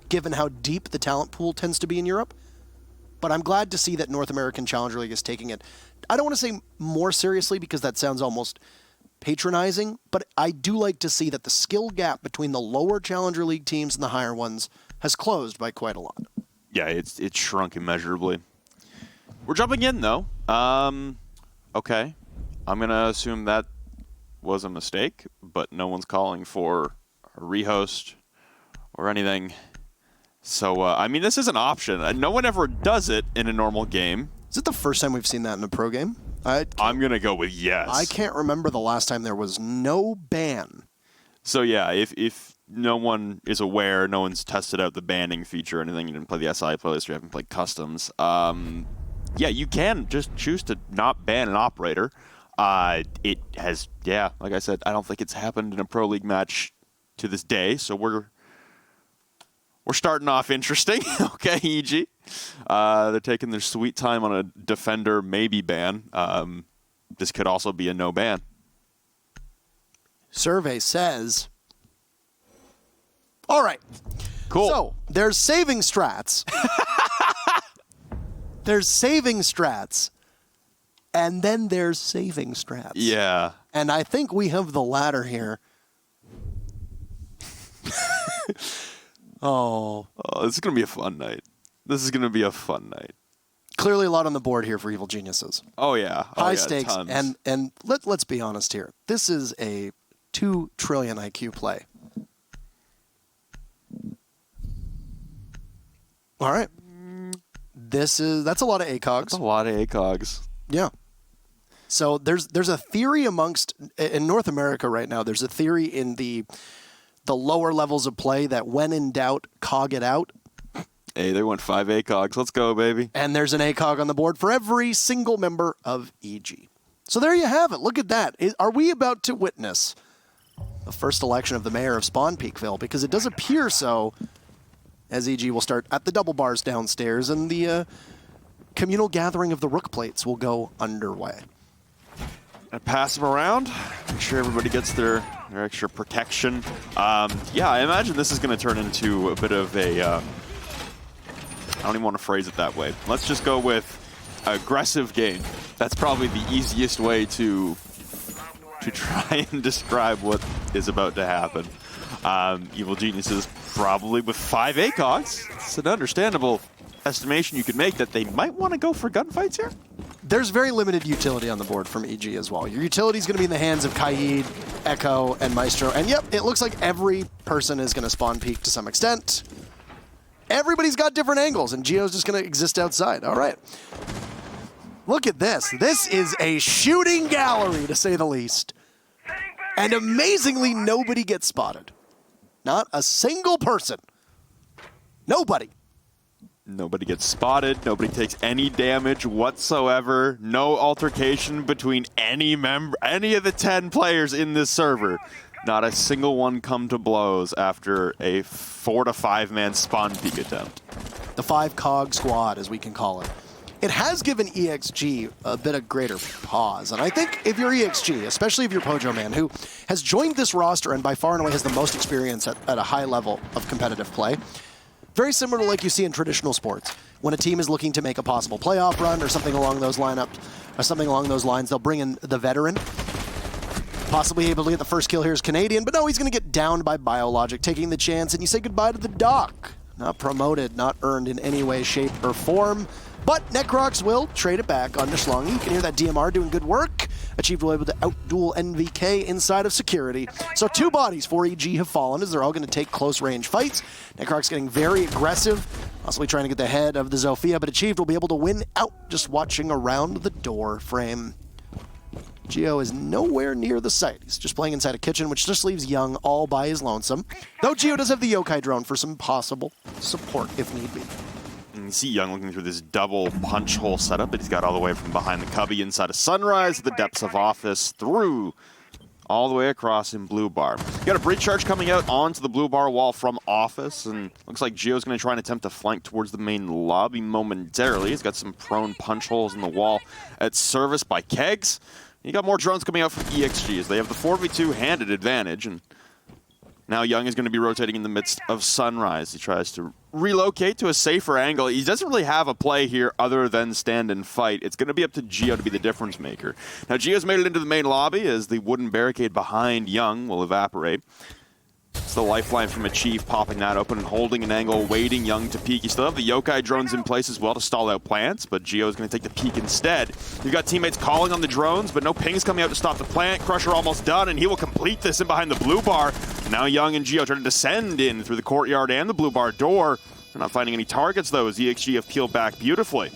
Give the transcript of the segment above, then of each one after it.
given how deep the talent pool tends to be in Europe. But I'm glad to see that North American Challenger League is taking it, I don't want to say more seriously because that sounds almost patronizing, but I do like to see that the skill gap between the lower Challenger League teams and the higher ones has closed by quite a lot. Yeah, it's shrunk immeasurably. We're jumping in, though. Okay. I'm going to assume that was a mistake, but no one's calling for a rehost or anything. So, I mean, this is an option. No one ever does it in a normal game. Is it the first time we've seen that in a pro game? I'm going to go with yes. I can't remember the last time there was no ban. So, yeah, if no one is aware, no one's tested out the banning feature or anything, you didn't play the SI playlist, or you haven't played customs, yeah, you can just choose to not ban an operator. It has, yeah, like I said, I don't think it's happened in a Pro League match to this day, so we're starting off interesting. Okay, EG. They're taking their sweet time on a defender maybe ban. This could also be a no ban. Survey says... All right. Cool. So, there's saving strats. There's saving strats. And then there's saving strats. Yeah. And I think we have the latter here. Oh, this is going to be a fun night. This is going to be a fun night. Clearly a lot on the board here for Evil Geniuses. Oh, yeah. High stakes. Tons. And let's be honest here. This is a 2 trillion IQ play. All right. That's a lot of ACOGs. That's a lot of ACOGs. Yeah. So there's a theory in North America right now, there's a theory in the lower levels of play that when in doubt, cog it out. Hey, they went 5 ACOGs. Let's go, baby. And there's an ACOG on the board for every single member of EG. So there you have it. Look at that. Are we about to witness the first election of the mayor of Spawn Peakville? Because it does appear so, as EG will start at the double bars downstairs and the communal gathering of the rook plates will go underway. And pass them around. Make sure everybody gets their extra protection. Yeah, I imagine this is going to turn into a bit of a... I don't even want to phrase it that way. Let's just go with aggressive game. That's probably the easiest way to try and describe what is about to happen. Evil Geniuses probably with 5 ACOGs. It's an understandable estimation you could make that they might want to go for gunfights here. There's very limited utility on the board from EG as well. Your utility is going to be in the hands of Kaid, Echo, and Maestro. And yep, it looks like every person is going to spawn peak to some extent. Everybody's got different angles, and Geo's just going to exist outside. All right. Look at this. This is a shooting gallery, to say the least. And amazingly, nobody gets spotted. Not a single person. Nobody. Nobody gets spotted. Nobody takes any damage whatsoever. No altercation between any of the 10 players in this server. Not a single one come to blows after a 4 to 5 man spawn peek attempt. The 5 cog squad, as we can call it. It has given ExG a bit of greater pause. And I think if you're ExG, especially if you're Pojo Man, who has joined this roster and by far and away has the most experience at a high level of competitive play, very similar to like you see in traditional sports. When a team is looking to make a possible playoff run or something along those lines, they'll bring in the veteran. Possibly able to get the first kill here is Canadian, but no, he's going to get downed by Biologic, taking the chance, and you say goodbye to the Doc. Not promoted, not earned in any way, shape, or form. But Necrox will trade it back on Schlongy. You can hear that DMR doing good work. Achieved will be able to outduel NVK inside of security. So 2 bodies for EG have fallen as they're all going to take close range fights. Necrox getting very aggressive, possibly trying to get the head of the Zofia, but Achieved will be able to win out just watching around the door frame. Geo is nowhere near the site. He's just playing inside a kitchen, which just leaves Young all by his lonesome. Though Geo does have the Yokai drone for some possible support if need be. And you see Young looking through this double punch hole setup that he's got all the way from behind the cubby inside of Sunrise, the depths of Office, through all the way across in Blue Bar. You got a breach charge coming out onto the Blue Bar wall from Office, and looks like Geo's going to try and attempt to flank towards the main lobby momentarily. He's got some prone punch holes in the wall at service by Kegs. You got more drones coming out from ExG as they have the 4v2 handed advantage, and Now Young is going to be rotating in the midst of Sunrise. He tries to relocate to a safer angle. He doesn't really have a play here other than stand and fight. It's going to be up to Geo to be the difference maker. Now Geo's made it into the main lobby as the wooden barricade behind Young will evaporate. It's the lifeline from Achieve, popping that open and holding an angle, waiting Young to peek. You still have the yokai drones in place as well to stall out plants, but Geo is going to take the peek instead. You've got teammates calling on the drones, but no pings coming out to stop the plant. Crusher almost done, and he will complete this in behind the blue bar. Now Young and Geo trying to descend in through the courtyard and the blue bar door. They're not finding any targets, though, as ExG have peeled back beautifully.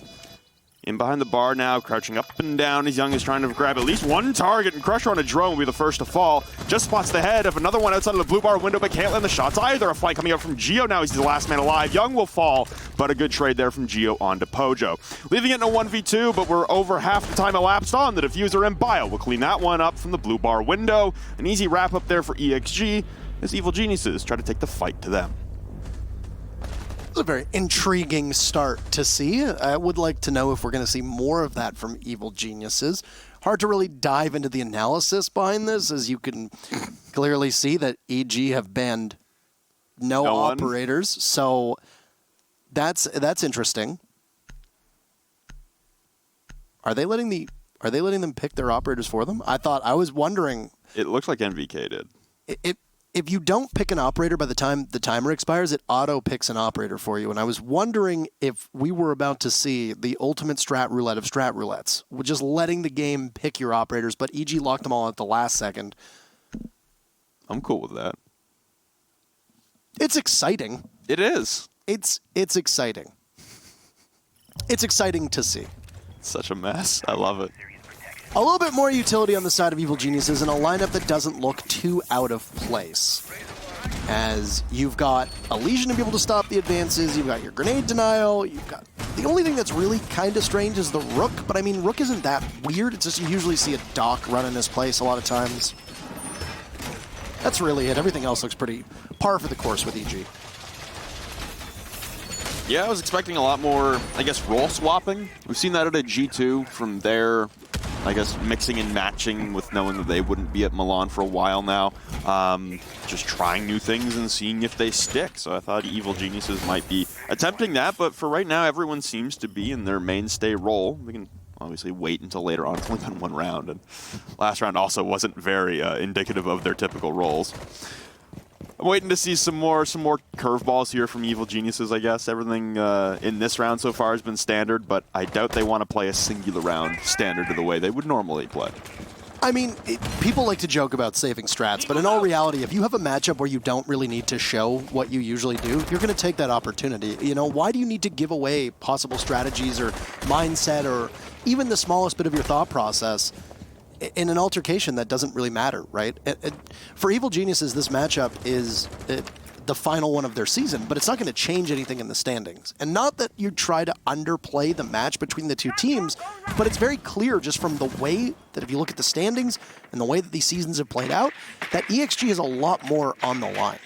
In behind the bar now, crouching up and down as Young is trying to grab at least one target, and Crusher on a drone will be the first to fall. Just spots the head of another one outside of the blue bar window, but can't land the shots either. A flank coming out from Geo now. He's the last man alive. Young will fall, but a good trade there from Geo onto Pojo. Leaving it in a 1v2, but we're over half the time elapsed on the diffuser, and Bio will clean that one up from the blue bar window. An easy wrap up there for ExG as Evil Geniuses try to take the fight to them. It's a very intriguing start to see. I would like to know if we're going to see more of that from Evil Geniuses. Hard to really dive into the analysis behind this, as you can clearly see that EG have banned no operators. So that's interesting. Are they letting them pick their operators for them? I was wondering. It looks like NVK did. If you don't pick an operator by the time the timer expires, it auto-picks an operator for you. And I was wondering if we were about to see the ultimate strat roulette of strat roulettes, with just letting the game pick your operators, but EG locked them all at the last second. I'm cool with that. It's exciting. It is. It's exciting. It's exciting to see. It's such a mess. I love it. A little bit more utility on the side of Evil Geniuses in a lineup that doesn't look too out of place. As you've got a Legion to be able to stop the advances, you've got your grenade denial, you've got... The only thing that's really kind of strange is the Rook, but I mean, Rook isn't that weird. It's just you usually see a Doc run in this place a lot of times. That's really it. Everything else looks pretty par for the course with EG. Yeah, I was expecting a lot more, I guess, role swapping. We've seen that at a G2 from there. I guess mixing and matching with knowing that they wouldn't be at Milan for a while now. Just trying new things and seeing if they stick. So I thought Evil Geniuses might be attempting that, but for right now, everyone seems to be in their mainstay role. We can obviously wait until later on. It's only been one round, and last round also wasn't very indicative of their typical roles. I'm waiting to see some more curveballs here from Evil Geniuses, I guess. Everything in this round so far has been standard, but I doubt they want to play a singular round standard to the way they would normally play. I mean, people like to joke about saving strats, but in all reality, if you have a matchup where you don't really need to show what you usually do, you're going to take that opportunity. You know, why do you need to give away possible strategies or mindset or even the smallest bit of your thought process in an altercation that doesn't really matter, right? For Evil Geniuses, this matchup is the final one of their season, but it's not going to change anything in the standings. And not that you try to underplay the match between the two teams, but it's very clear just from the way that if you look at the standings and the way that these seasons have played out, that ExG has a lot more on the line.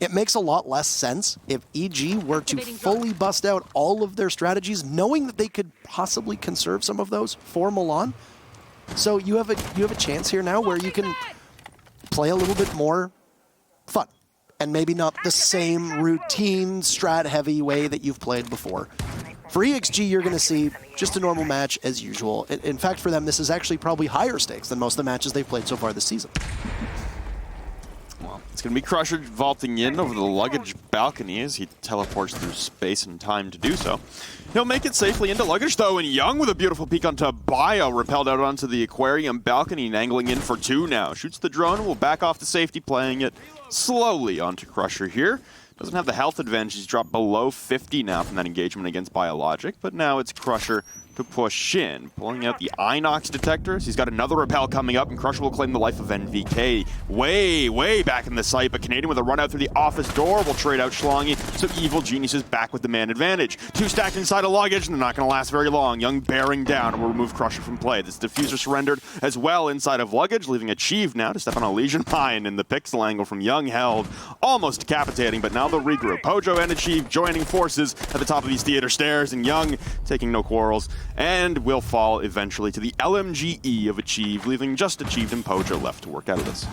It makes a lot less sense if EG were to fully bust out all of their strategies, knowing that they could possibly conserve some of those for Milan. So you have a chance here now where you can play a little bit more fun and maybe not the same routine strat-heavy way that you've played before. For ExG, you're going to see just a normal match as usual. In fact, for them, this is actually probably higher stakes than most of the matches they've played so far this season. Well, it's going to be Crusher vaulting in over the luggage balcony as he teleports through space and time to do so. He'll make it safely into luggage, though, and Young with a beautiful peek onto Bio, repelled out onto the aquarium balcony and angling in for two now. Shoots the drone and will back off to safety, playing it slowly onto Crusher here. Doesn't have the health advantage. He's dropped below 50 now from that engagement against Biologic, but now it's Crusher to push in, pulling out the Inox detectors. He's got another repel coming up, and Crusher will claim the life of NVK way back in the site, but Canadian with a run out through the office door will trade out Schlongy, so Evil Genius is back with the man advantage. Two stacked inside of luggage, and they're not going to last very long. Young bearing down and will remove Crusher from play. This diffuser surrendered as well inside of luggage, leaving Achieve now to step on a Legion mine, and the pixel angle from Young held, almost decapitating, but now the regroup. Pojo and Achieve joining forces at the top of these theater stairs, and Young taking no quarrels, and will fall eventually to the LMGE of Achieve, leaving just Achieved and Pojo left to work out of this.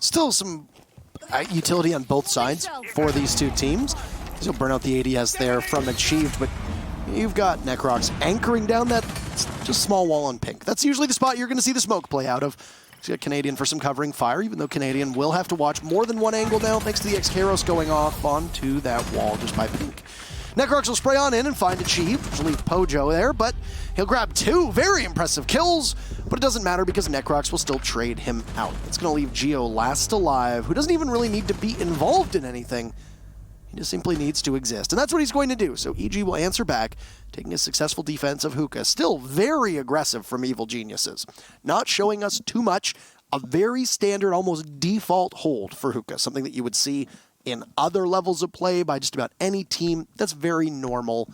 Still some utility on both sides for these two teams. He'll burn out the ADS there from Achieved, but you've got Necrox anchoring down that just small wall on pink. That's usually the spot you're going to see the smoke play out of. He's got Canadian for some covering fire, even though Canadian will have to watch more than one angle now, thanks to the X-Karos going off onto that wall just by pink. Necrox will spray on in and find Achieved, which will leave Pojo there, but he'll grab 2 very impressive kills, but it doesn't matter because Necrox will still trade him out. It's going to leave Geo last alive, who doesn't even really need to be involved in anything. He just simply needs to exist, and that's what he's going to do. So EG will answer back, taking a successful defense of Hookah. Still very aggressive from Evil Geniuses. Not showing us too much. A very standard, almost default hold for Hookah, something that you would see in other levels of play by just about any team. That's very normal.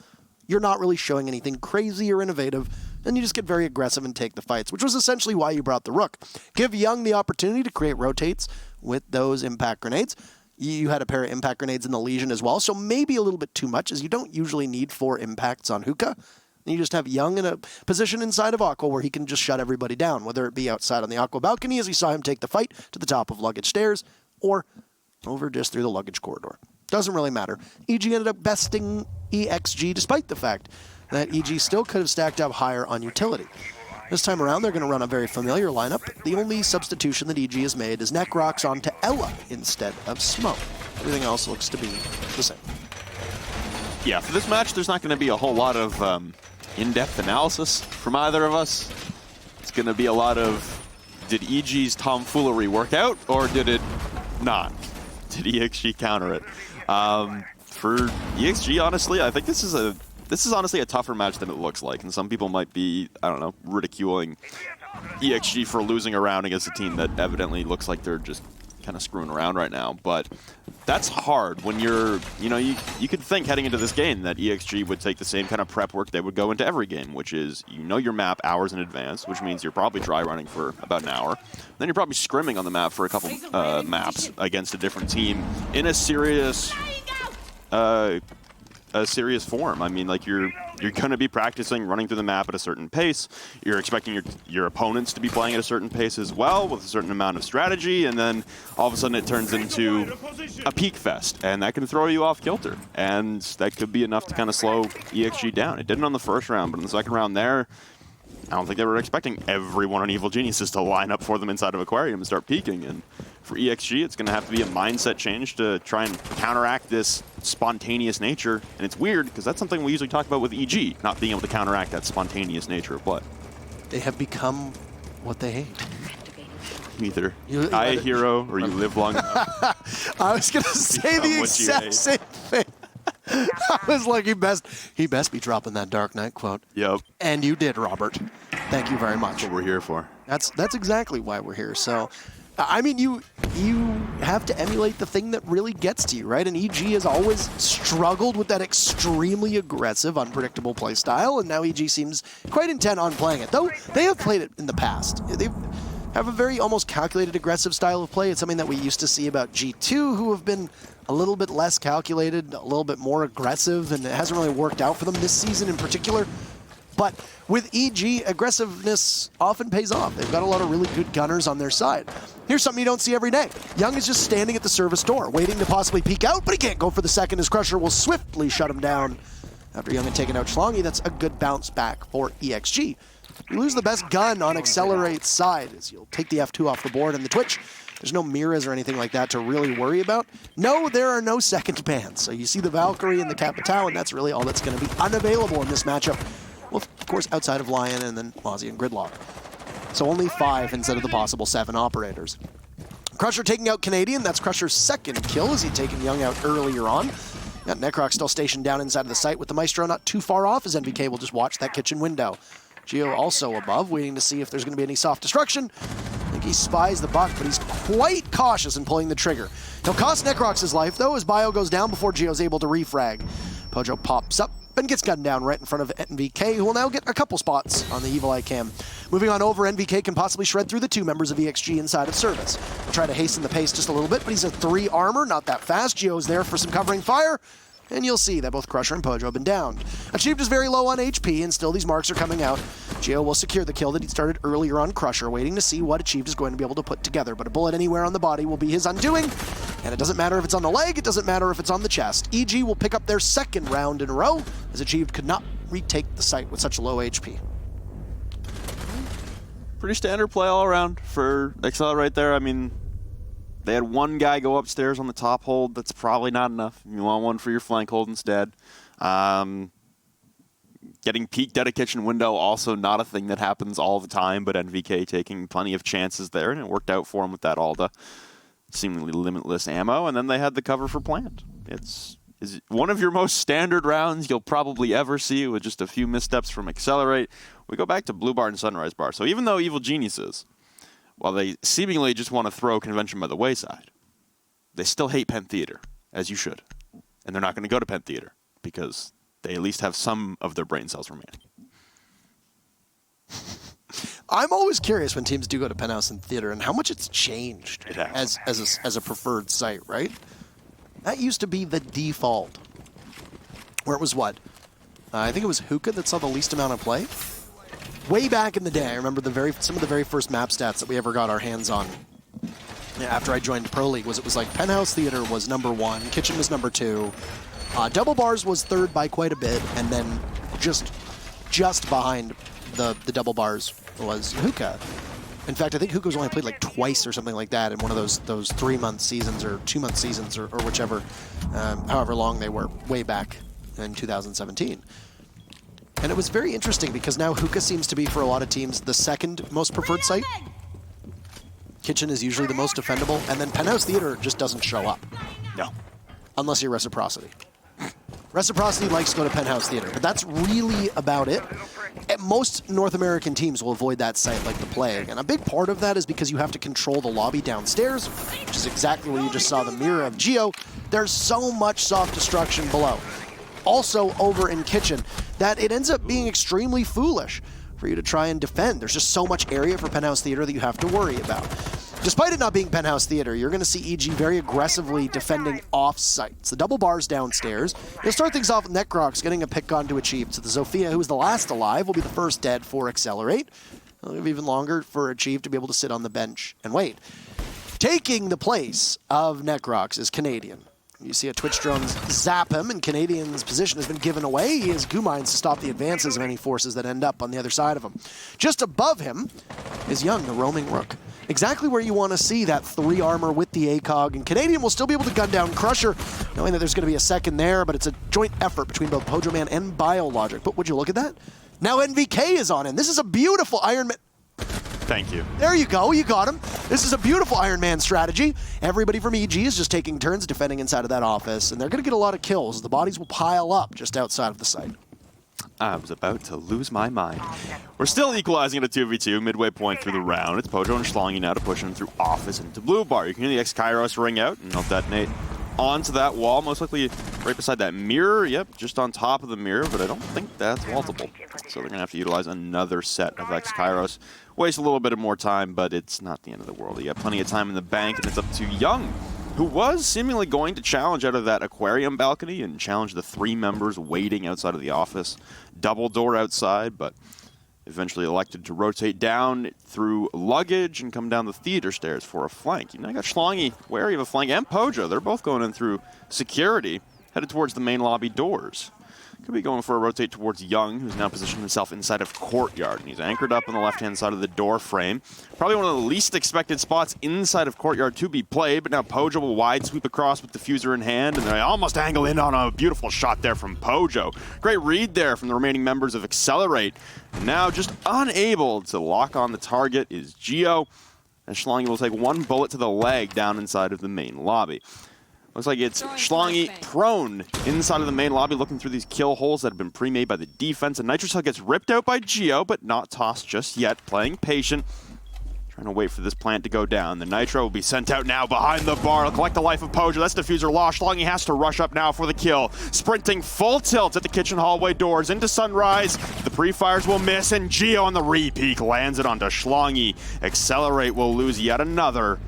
You're not really showing anything crazy or innovative, and you just get very aggressive and take the fights, which was essentially why you brought the Rook. Give Young the opportunity to create rotates with those impact grenades. You had a pair of impact grenades in the Legion as well, so maybe a little bit too much, as you don't usually need 4 impacts on Hookah. And you just have Young in a position inside of Aqua where he can just shut everybody down, whether it be outside on the Aqua balcony, as we saw him take the fight to the top of luggage stairs, or over just through the luggage corridor. Doesn't really matter. EG ended up besting ExG, despite the fact that EG still could have stacked up higher on utility. This time around, they're going to run a very familiar lineup. The only substitution that EG has made is Necrox onto Ella instead of Smoke. Everything else looks to be the same. Yeah, for this match, there's not going to be a whole lot of in-depth analysis from either of us. It's going to be a lot of, did EG's tomfoolery work out, or did it not? Did ExG counter it? For ExG, honestly, I think this is honestly a tougher match than it looks like, and some people might be, I don't know, ridiculing ExG for losing a round against a team that evidently looks like they're just kind of screwing around right now. But that's hard when you're, you could think heading into this game that ExG would take the same kind of prep work they would go into every game, which is, your map hours in advance, which means you're probably dry running for about an hour. Then you're probably scrimming on the map for a couple maps against a different team in a serious form. I mean, like you're going to be practicing running through the map at a certain pace. You're expecting your opponents to be playing at a certain pace as well, with a certain amount of strategy, and then all of a sudden it turns into a peak fest, and that can throw you off kilter, and that could be enough to kind of slow ExG down. It didn't on the first round, but in the second round there, I don't think they were expecting everyone on Evil Geniuses to line up for them inside of Aquarium and start peeking. And for ExG, it's going to have to be a mindset change to try and counteract this spontaneous nature. And it's weird, because that's something we usually talk about with EG, not being able to counteract that spontaneous nature of play. They have become what they hate. Either you die a hero, or you live long enough. I was going to say the exact same thing. I was like, he best be dropping that Dark Knight quote. Yep. And you did, Robert. Thank you very much. That's what we're here for. That's exactly why we're here. So, I mean, you have to emulate the thing that really gets to you, right? And EG has always struggled with that extremely aggressive, unpredictable play style, and now EG seems quite intent on playing it. Though they have played it in the past. They have a very almost calculated aggressive style of play. It's something that we used to see about G2, who have been a little bit less calculated, a little bit more aggressive, and it hasn't really worked out for them this season in particular. But with EG, aggressiveness often pays off. They've got a lot of really good gunners on their side. Here's something you don't see every day. Young is just standing at the service door, waiting to possibly peek out, but he can't go for the second, as Crusher will swiftly shut him down. After Young had taken out Schlongy, that's a good bounce back for ExG. You lose the best gun on Accelerate's side, as you'll take the F2 off the board and the Twitch. There's no mirrors or anything like that to really worry about. No, there are no second bans. So you see the Valkyrie and the Capitao, and that's really all that's going to be unavailable in this matchup. Well, of course, outside of Lion and then Mozzie and Gridlock. So only 5 instead of the possible 7 operators. Crusher taking out Canadian. That's Crusher's second kill, as he'd taken Young out earlier on. Got Necrox still stationed down inside of the site with the Maestro not too far off, as NVK will just watch that kitchen window. Geo also above, waiting to see if there's going to be any soft destruction. I think he spies the buck, but he's quite cautious in pulling the trigger. He'll cost Necrox his life, though, as Bio goes down before Geo's able to refrag. Pojo pops up and gets gunned down right in front of NVK, who will now get a couple spots on the Evil Eye Cam. Moving on over, NVK can possibly shred through the 2 members of ExG inside of service. He'll try to hasten the pace just a little bit, but he's at 3 armor, not that fast. Geo's there for some covering fire. And you'll see that both Crusher and Pojo have been downed. Achieved is very low on HP, and still these marks are coming out. Geo will secure the kill that he started earlier on Crusher, waiting to see what Achieved is going to be able to put together. But a bullet anywhere on the body will be his undoing, And it doesn't matter if it's on the leg, it doesn't matter if it's on the chest. EG will pick up their second round in a row, as Achieved could not retake the site with such low HP. Pretty standard play all around for Excelerate there. I mean, they had one guy go upstairs on the top hold. That's probably not enough. You want one for your flank hold instead. Getting peeked at a kitchen window, also not a thing that happens all the time, but NVK taking plenty of chances there, and it worked out for him with that Alda. Seemingly limitless ammo, and then they had the cover for plant. It's one of your most standard rounds you'll probably ever see, with just a few missteps from Excelerate. We go back to Blue Bar and Sunrise Bar. So even though Evil Geniuses, while they seemingly just want to throw convention by the wayside, they still hate Penn Theater, as you should. And they're not going to go to Penn Theater, because they at least have some of their brain cells remaining. I'm always curious when teams do go to Penthouse and Theater and how much it's changed as a preferred site, right? That used to be the default. Where it was what? I think it was Hookah that saw the least amount of play. Way back in the day, I remember some of the very first map stats that we ever got our hands on after I joined Pro League was it was like Penthouse Theater was #1, Kitchen was #2, Double Bars was third by quite a bit, and then just behind the Double Bars was Hookah. In fact, I think Hookah was only played like twice or something like that in one of those 3-month seasons or 2-month seasons or whichever, however long they were, way back in 2017. And it was very interesting because now Hookah seems to be, for a lot of teams, the second most preferred site. Kitchen is usually the most defendable, and then Penthouse Theater just doesn't show up. No. Unless you're Reciprocity. Reciprocity likes to go to Penthouse Theater, but that's really about it. Most North American teams will avoid that site like the plague, and a big part of that is because you have to control the lobby downstairs, which is exactly where you just saw the mirror of Geo. There's so much soft destruction below. Also over in Kitchen, that it ends up being extremely foolish for you to try and defend. There's just so much area for Penthouse Theater that you have to worry about. Despite it not being Penthouse Theater, you're going to see EG very aggressively defending off-sites. The Double Bars downstairs. You'll start things off with Necrox getting a pick on to Achieve. So the Zofia, who is the last alive, will be the first dead for Excelerate. It'll be even longer for Achieve to be able to sit on the bench and wait. Taking the place of Necrox is Canadian. You see a Twitch drone zap him, and Canadian's position has been given away. He has goo mines to stop the advances of any forces that end up on the other side of him. Just above him is Young, the roaming rook. Exactly where you want to see that 3 armor with the ACOG, and Canadian will still be able to gun down Crusher, knowing that there's going to be a second there, but it's a joint effort between both Pojo Man and Biologic. But would you look at that? Now NVK is on in. This is a beautiful Iron Man. Thank you. There you go, you got him. This is a beautiful Iron Man strategy. Everybody from EG is just taking turns defending inside of that office, and they're going to get a lot of kills. The bodies will pile up just outside of the site. I was about to lose my mind. We're still equalizing at a 2v2, midway point through the round. It's Pojo and Schlongy now to push him through office into Blue Bar. You can hear the X-Kairos ring out, and he'll detonate onto that wall, most likely right beside that mirror. Yep, just on top of the mirror, but I don't think that's multiple. So they're going to have to utilize another set of X-Kairos. Waste a little bit of more time, but it's not the end of the world. You got plenty of time in the bank, and it's up to Young, who was seemingly going to challenge out of that aquarium balcony and challenge the 3 members waiting outside of the office. Double door outside, but eventually elected to rotate down through luggage and come down the theater stairs for a flank. You know, I got Schlongy wary of a flank, and Pojo. They're both going in through security, headed towards the main lobby doors. Could be going for a rotate towards Young, who's now positioned himself inside of Courtyard. And he's anchored up on the left-hand side of the door frame. Probably one of the least expected spots inside of Courtyard to be played, but now Pojo will wide sweep across with diffuser in hand, and they almost angle in on a beautiful shot there from Pojo. Great read there from the remaining members of Excelerate. And now just unable to lock on the target is Geo, and Schlongy will take 1 bullet to the leg down inside of the main lobby. Looks like it's Schlongy prone inside of the main lobby, looking through these kill holes that have been pre-made by the defense. And Nitrocell gets ripped out by Geo, but not tossed just yet, playing patient. Trying to wait for this plant to go down. The Nitro will be sent out now behind the bar. It'll collect the life of Pojo. That's diffuser lost. Schlongy has to rush up now for the kill. Sprinting full tilt at the kitchen hallway doors into Sunrise. The pre-fires will miss, and Geo on the re-peek lands it onto Schlongy. Excelerate will lose yet another.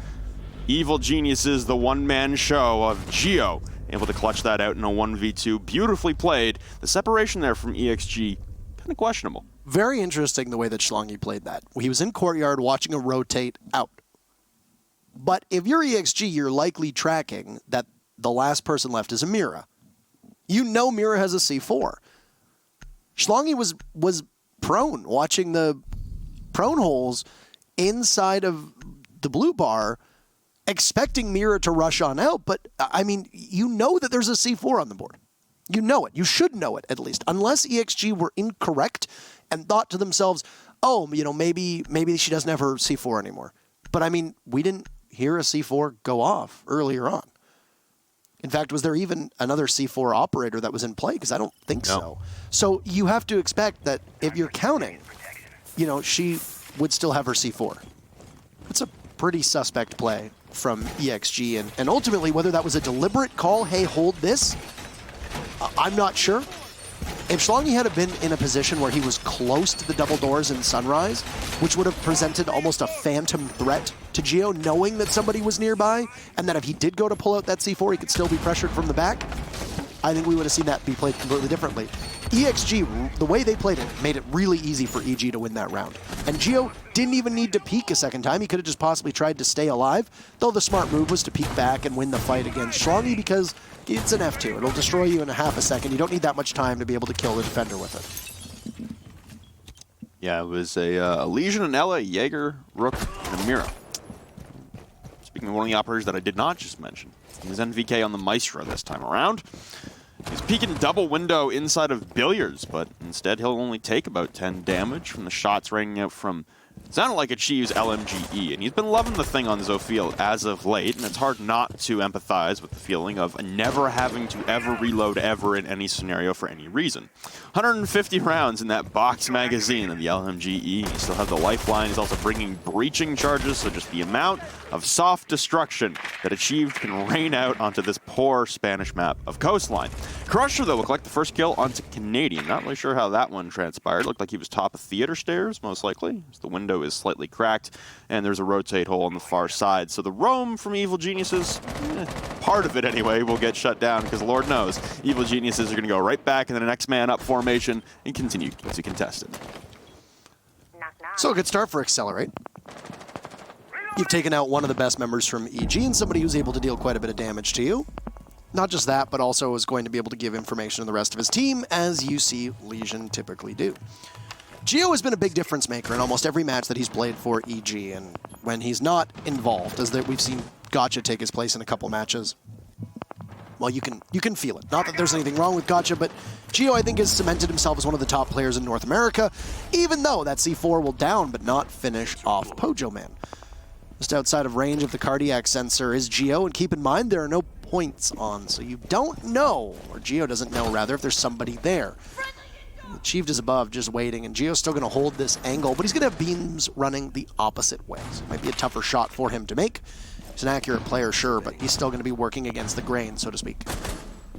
Evil Geniuses, the one-man show of Geo, able to clutch that out in a 1v2. Beautifully played. The separation there from ExG, kind of questionable. Very interesting the way that Schlongy played that. He was in Courtyard watching a rotate out. But if you're EXG, you're likely tracking that the last person left is a Mira. You know Mira has a C4. Schlongy was prone, watching the prone holes inside of the blue bar, expecting Mira to rush on out. But, I mean, you know that there's a C4 on the board. You know it. You should know it, at least. Unless EXG were incorrect and thought to themselves, oh, you know, maybe she doesn't have her C4 anymore. But, I mean, we didn't hear a C4 go off earlier on. In fact, was there even another C4 operator that was in play? Because I don't think so. So you have to expect that if you're counting, you know, she would still have her C4. It's a pretty suspect play from EXG. And ultimately, whether that was a deliberate call, hey, hold this, I'm not sure. If Schlongy had been in a position where he was close to the double doors in Sunrise, which would have presented almost a phantom threat to Gio, knowing that somebody was nearby, and that if he did go to pull out that C4, he could still be pressured from the back, I think we would have seen that be played completely differently. EXG, the way they played it, made it really easy for EG to win that round. And Gio didn't even need to peek a second time. He could have just possibly tried to stay alive, though the smart move was to peek back and win the fight against Schlongy because it's an F2. It'll destroy you in a half a second. You don't need that much time to be able to kill the defender with it. Yeah, it was a Legion, an Ela, Jaeger, Rook, and a Mira. Speaking of one of the operators that I did not just mention, it was NVK on the Maestro this time around. He's peeking double window inside of Billiards, but instead he'll only take about 10 damage from the shots raining out from, sounded like Achieve's LMGE, and he's been loving the thing on Zophiel as of late, and it's hard not to empathize with the feeling of never having to ever reload ever in any scenario for any reason. 150 rounds in that box magazine of the LMGE. You still have the lifeline. He's also bringing breaching charges, so just the amount of soft destruction that Achieved can rain out onto this poor Spanish map of Coastline. Crusher, though, looked like the first kill onto Canadian. Not really sure how that one transpired. Looked like he was top of theater stairs, most likely, as the window is slightly cracked, and there's a rotate hole on the far side. So the roam from Evil Geniuses, part of it anyway, will get shut down, because Lord knows, Evil Geniuses are going to go right back into the next man up formation and continue to contest it. So a good start for Excelerate. You've taken out one of the best members from EG and somebody who's able to deal quite a bit of damage to you. Not just that, but also is going to be able to give information to the rest of his team, as you see Legion typically do. Gio has been a big difference maker in almost every match that he's played for EG, and when he's not involved, as that we've seen Gotcha take his place in a couple matches, well, you can feel it. Not that there's anything wrong with Gotcha, but Gio, I think, has cemented himself as one of the top players in North America, even though that C4 will down but not finish off Pojo Man. Just outside of range of the cardiac sensor is Gio, and keep in mind there are no points on, so you don't know, or Gio doesn't know rather, if there's somebody there. Achieved is above, just waiting, and Gio's still going to hold this angle, but he's going to have beams running the opposite way, so it might be a tougher shot for him to make. He's an accurate player, sure, but he's still going to be working against the grain, so to speak.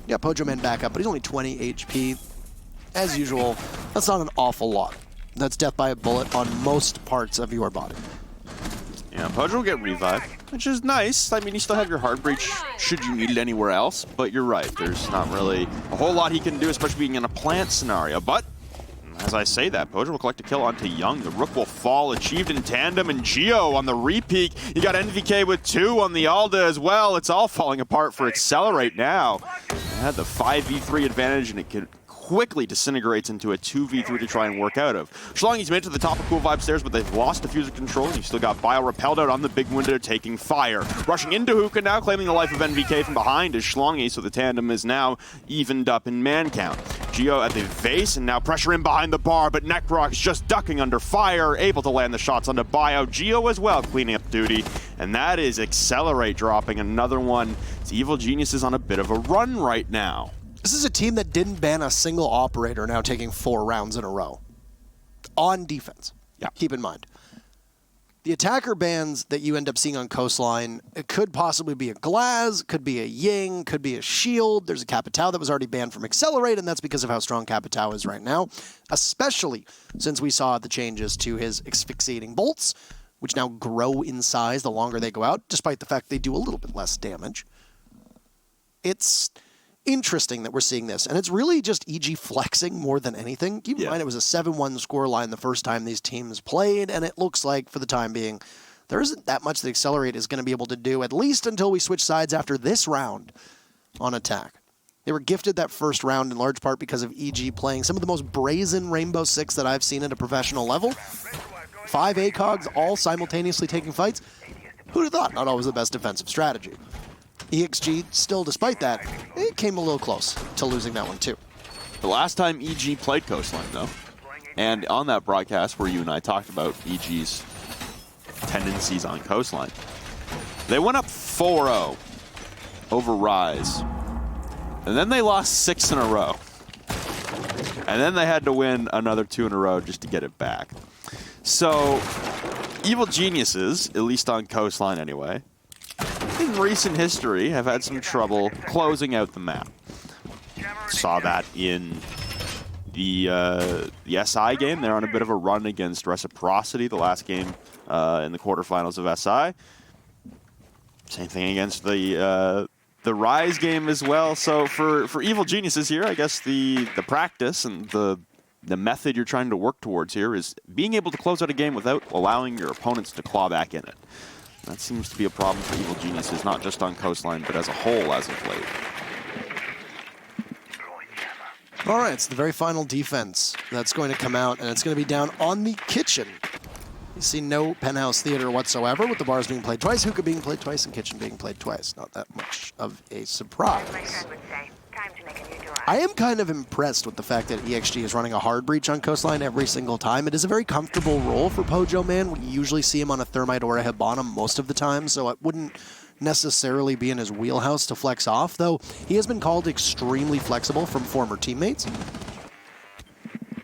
Yeah, Pojo Man back up, but he's only 20 HP. As usual, that's not an awful lot. That's death by a bullet on most parts of your body. Yeah, Pojo will get revived, which is nice. I mean, you still have your hard breach should you need it anywhere else, but you're right. There's not really a whole lot he can do, especially being in a plant scenario. But as I say that, Pojo will collect a kill onto Young. The Rook will fall, Achieved in tandem, and Gio on the repeak. You got NVK with 2 on the Alda as well. It's all falling apart for Excelerate now. It had the 5v3 advantage, and it could quickly disintegrates into a 2v3 to try and work out of. Schlongy's made it to the top of Cool Vibe stairs, but they've lost diffuser control, and you've still got Bio repelled out on the big window, taking fire. Rushing into Hookah now, claiming the life of NVK from behind is Schlongy, so the tandem is now evened up in man count. Gio at the vase, and now pressure in behind the bar, but Necrox just ducking under fire, able to land the shots onto Bio. Gio as well, cleaning up duty, and that is Excelerate dropping another one. It's Evil Geniuses on a bit of a run right now. This is a team that didn't ban a single operator, now taking 4 rounds in a row. On defense. Yeah. Keep in mind. The attacker bans that you end up seeing on Coastline, it could possibly be a Glaz, could be a Ying, could be a Shield. There's a Capitao that was already banned from Excelerate, and that's because of how strong Capitao is right now, especially since we saw the changes to his asphyxiating bolts, which now grow in size the longer they go out, despite the fact they do a little bit less damage. It's interesting that we're seeing this, and it's really just EG flexing more than anything. Keep in mind it was a 7-1 scoreline the first time these teams played, and it looks like, for the time being, there isn't that much that Accelerate is going to be able to do, at least until we switch sides after this round on attack. They were gifted that first round in large part because of EG playing some of the most brazen Rainbow6 that I've seen at a professional level. 5 ACOGs all simultaneously taking fights. Who'd have thought? Not always the best defensive strategy. ExG, still despite that, it came a little close to losing that one too. The last time EG played Coastline, though, and on that broadcast where you and I talked about EG's tendencies on Coastline, they went up 4-0 over Rise, and then they lost 6 in a row. And then they had to win another 2 in a row just to get it back. So, Evil Geniuses, at least on Coastline anyway, in recent history have had some trouble closing out the map. Saw that in the SI game. They're on a bit of a run against Reciprocity, the last game in the quarterfinals of SI. Same thing against the Rise game as well. So for Evil Geniuses here, I guess the practice and the method you're trying to work towards here is being able to close out a game without allowing your opponents to claw back in it. That seems to be a problem for Evil Geniuses, not just on Coastline, but as a whole as of late. All right, it's the very final defense that's going to come out, and it's going to be down on the kitchen. You see no penthouse theater whatsoever, with the bars being played twice, hookah being played twice, and kitchen being played twice. Not that much of a surprise. I am kind of impressed with the fact that ExG is running a hard breach on Coastline every single time. It is a very comfortable role for Pojo Man. We usually see him on a Thermite or a Hibana most of the time, so it wouldn't necessarily be in his wheelhouse to flex off, though he has been called extremely flexible from former teammates.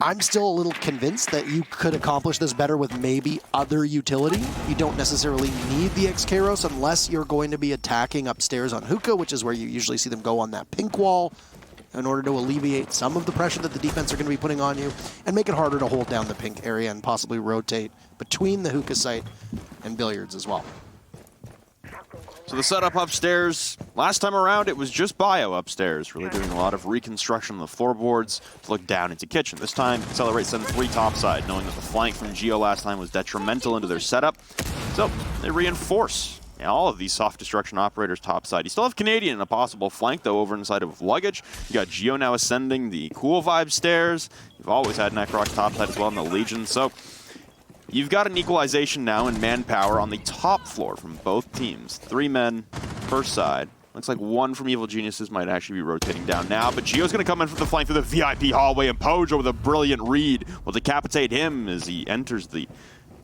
I'm still a little convinced that you could accomplish this better with maybe other utility. You don't necessarily need the X-Kairos unless you're going to be attacking upstairs on Hookah, which is where you usually see them go on that pink wall, in order to alleviate some of the pressure that the defense are going to be putting on you and make it harder to hold down the pink area and possibly rotate between the Hookah site and Billiards as well. So the setup upstairs, last time around it was just Bio upstairs, really doing a lot of reconstruction on the floorboards to look down into kitchen. This time, Accelerate sent 3 topside, knowing that the flank from Geo last time was detrimental into their setup. So they reinforce all of these soft destruction operators topside. You still have Canadian in a possible flank, though, over inside of Luggage. You got Geo now ascending the Cool Vibe stairs. You've always had Necrox topside as well in the Legion, so you've got an equalization now in manpower on the top floor from both teams. 3 men per side. Looks like 1 from Evil Geniuses might actually be rotating down now, but Geo's going to come in from the flank through the VIP hallway, and Pojo with a brilliant read will decapitate him as he enters the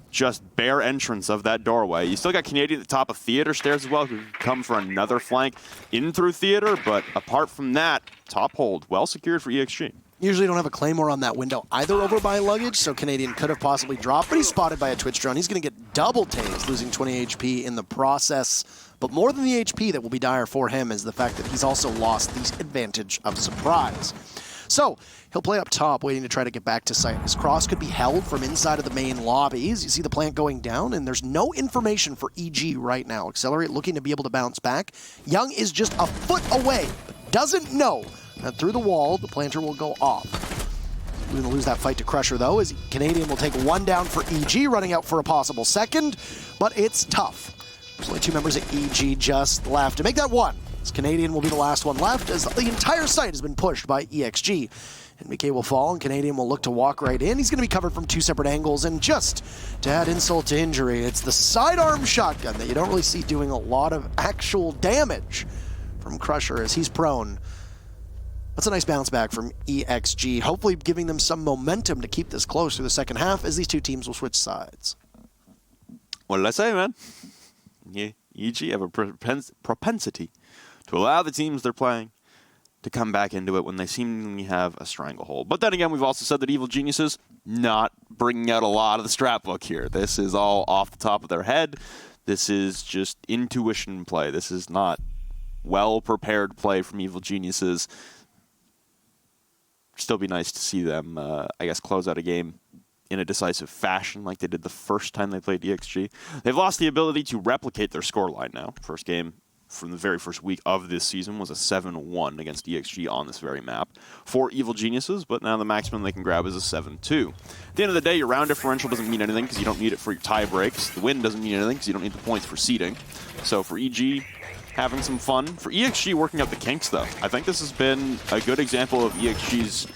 just bare entrance of that doorway. You still got Canadian at the top of Theater stairs as well, who can come for another flank in through Theater, but apart from that, top hold, well secured for ExG. Usually don't have a Claymore on that window either over by Luggage, so Canadian could have possibly dropped, but he's spotted by a Twitch drone. He's going to get double tased, losing 20 HP in the process. But more than the HP that will be dire for him is the fact that he's also lost the advantage of surprise. So he'll play up top, waiting to try to get back to site. His cross could be held from inside of the main lobbies. You see the plant going down, and there's no information for EG right now. Accelerate looking to be able to bounce back. Young is just a foot away, but doesn't know that through the wall, the planter will go off. We're going to lose that fight to Crusher, though, as Canadian will take 1 down for EG, running out for a possible second, but it's tough. There's only 2 members at EG just left to make that 1. As Canadian will be the last one left, as the entire site has been pushed by ExG. And McKay will fall, and Canadian will look to walk right in. He's going to be covered from 2 separate angles, and just to add insult to injury, it's the sidearm shotgun that you don't really see doing a lot of actual damage from Crusher as he's prone. That's a nice bounce back from ExG, hopefully giving them some momentum to keep this close through the second half as these 2 teams will switch sides. What did I say, man? Yeah, EG have a propensity to allow the teams they're playing to come back into it when they seemingly have a stranglehold. But then again, we've also said that Evil Geniuses not bringing out a lot of the scrapbook here. This is all off the top of their head. This is just intuition play. This is not well-prepared play from Evil Geniuses. Still be nice to see them, I guess, close out a game in a decisive fashion like they did the first time they played ExG. They've lost the ability to replicate their scoreline now. First game, from the very first week of this season was a 7-1 against ExG on this very map for Evil Geniuses, but now the maximum they can grab is a 7-2. At the end of the day, your round differential doesn't mean anything because you don't need it for your tie breaks. The win doesn't mean anything because you don't need the points for seeding. So for EG, having some fun. For ExG, working out the kinks, though. I think this has been a good example of ExG's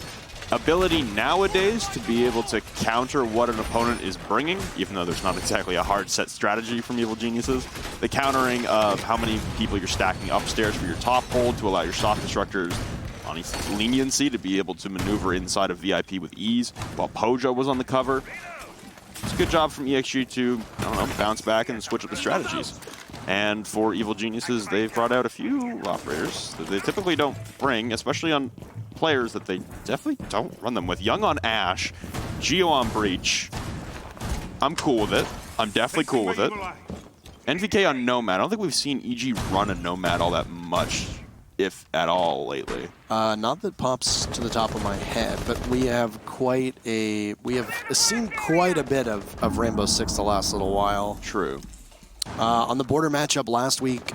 ability nowadays to be able to counter what an opponent is bringing, even though there's not exactly a hard set strategy from Evil Geniuses. The countering of how many people you're stacking upstairs for your top hold to allow your soft destructors on leniency to be able to maneuver inside of VIP with ease while Pojo was on the cover. It's a good job from ExG to, I don't know, bounce back and switch up the strategies. And for Evil Geniuses, they've brought out a few operators that they typically don't bring, especially on players that they definitely don't run them with. Young on Ashe, Geo on Breach. I'm cool with it. I'm definitely cool with it. NVK on Nomad. I don't think we've seen EG run a Nomad all that much, if at all, lately. Not that pops to the top of my head, but we have seen quite a bit of Rainbow6 the last little while. True. On the border matchup last week,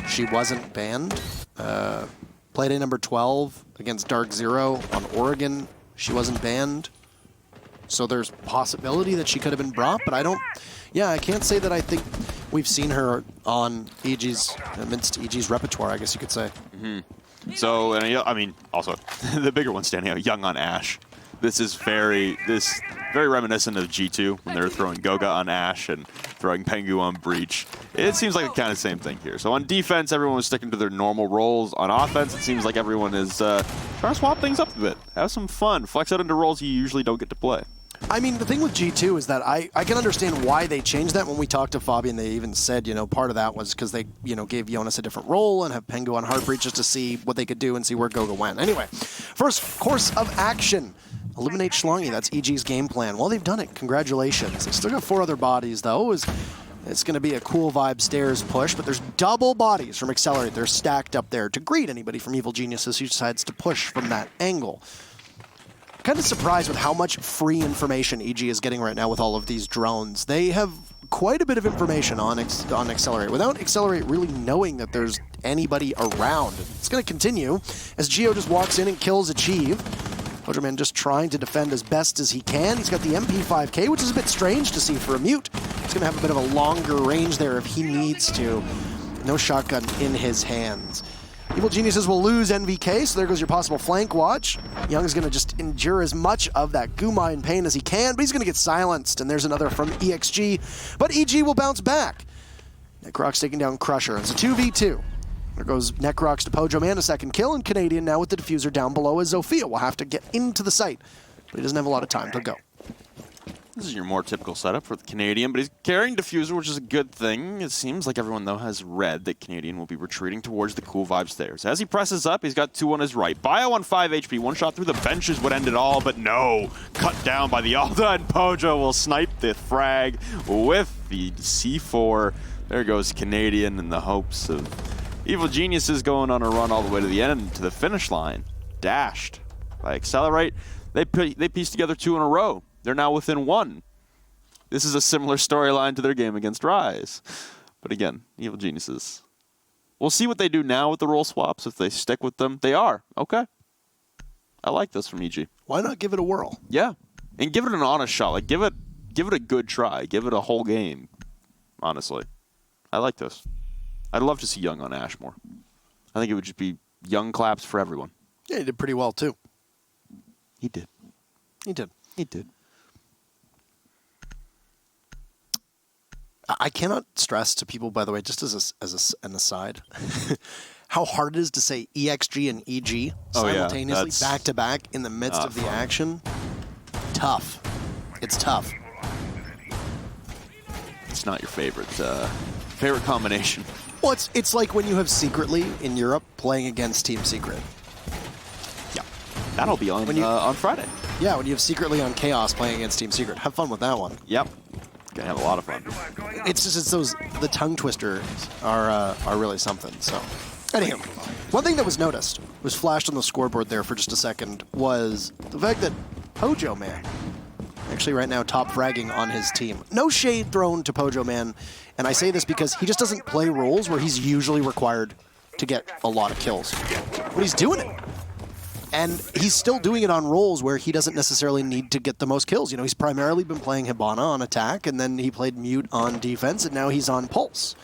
she wasn't banned. Playday number 12 against Dark Zero on Oregon, she wasn't banned. So there's possibility that she could have been brought, but I can't say that I think we've seen her on amidst EG's repertoire, I guess you could say. Mm-hmm. So, and I mean, also, the bigger one standing out, Young on Ashe. This is very reminiscent of G2 when they're throwing Goga on Ashe and throwing Pengu on Breach. It seems like a kind of same thing here. So on defense, everyone was sticking to their normal roles. On offense, it seems like everyone is trying to swap things up a bit. Have some fun. Flex out into roles you usually don't get to play. I mean, the thing with G2 is that I can understand why they changed that. When we talked to Fabian, they even said, part of that was because they, gave Jonas a different role and have Pengu on Heartbreach just to see what they could do and see where Goga went. Anyway, first course of action. Eliminate Schlongy. That's EG's game plan. Well, they've done it. Congratulations. They still got 4 other bodies, though. It's going to be a cool vibe stairs push, but there's double bodies from Excelerate. They're stacked up there to greet anybody from Evil Geniuses who decides to push from that angle. Kind of surprised with how much free information EG is getting right now with all of these drones. They have quite a bit of information on Excelerate without Excelerate really knowing that there's anybody around. It's going to continue as Geo just walks in and kills Achieve. Pojoman just trying to defend as best as he can. He's got the MP5K, which is a bit strange to see for a mute. He's going to have a bit of a longer range there if he needs to. No shotgun in his hands. Evil Geniuses will lose NVK, so there goes your possible flank watch. Young is going to just endure as much of that Gumai pain as he can, but he's going to get silenced, and there's another from ExG. But EG will bounce back. Necrox taking down Crusher. It's a 2v2. There goes Necrox to Pojoman, a second kill, and Canadian now with the diffuser down below as Zofia will have to get into the site. But he doesn't have a lot of time to go. This is your more typical setup for the Canadian, but he's carrying diffuser, which is a good thing. It seems like everyone, though, has read that Canadian will be retreating towards the cool vibe stairs. As he presses up, he's got 2 on his right. Bio on 5 HP. One shot through the benches would end it all, but no. Cut down by the Alda, and Pojo will snipe the frag with the C4. There goes Canadian in the hopes of Evil Geniuses going on a run all the way to the end, to the finish line. Dashed by Excelerate. They pieced together 2 in a row. They're now within 1. This is a similar storyline to their game against Rise. But again, Evil Geniuses. We'll see what they do now with the role swaps, if they stick with them. They are. Okay. I like this from EG. Why not give it a whirl? Yeah. And give it an honest shot. Like, give it a good try. Give it a whole game. Honestly. I like this. I'd love to see Young on Ashe more. I think it would just be Young claps for everyone. Yeah, he did pretty well, too. He did. He did. He did. I cannot stress to people, by the way, just as an aside, how hard it is to say EXG and EG simultaneously, back to back, in the midst of the action. Tough. It's tough. It's not your favorite combination. Well, it's like when you have Secretly in Europe playing against Team Secret. Yeah, that'll be on Friday. Yeah, when you have Secretly on Chaos playing against Team Secret. Have fun with that one. Yep. Gonna have a lot of fun. It's the tongue twisters are really something. So, anyhow, one thing that was noticed, was flashed on the scoreboard there for just a second, was the fact that Pojoman Actually, right now, top fragging on his team. No shade thrown to Pojo Man, and I say this because he just doesn't play roles where he's usually required to get a lot of kills. But he's doing it. And he's still doing it on roles where he doesn't necessarily need to get the most kills. You know, he's primarily been playing Hibana on attack, and then he played Mute on defense, and now he's on Pulse.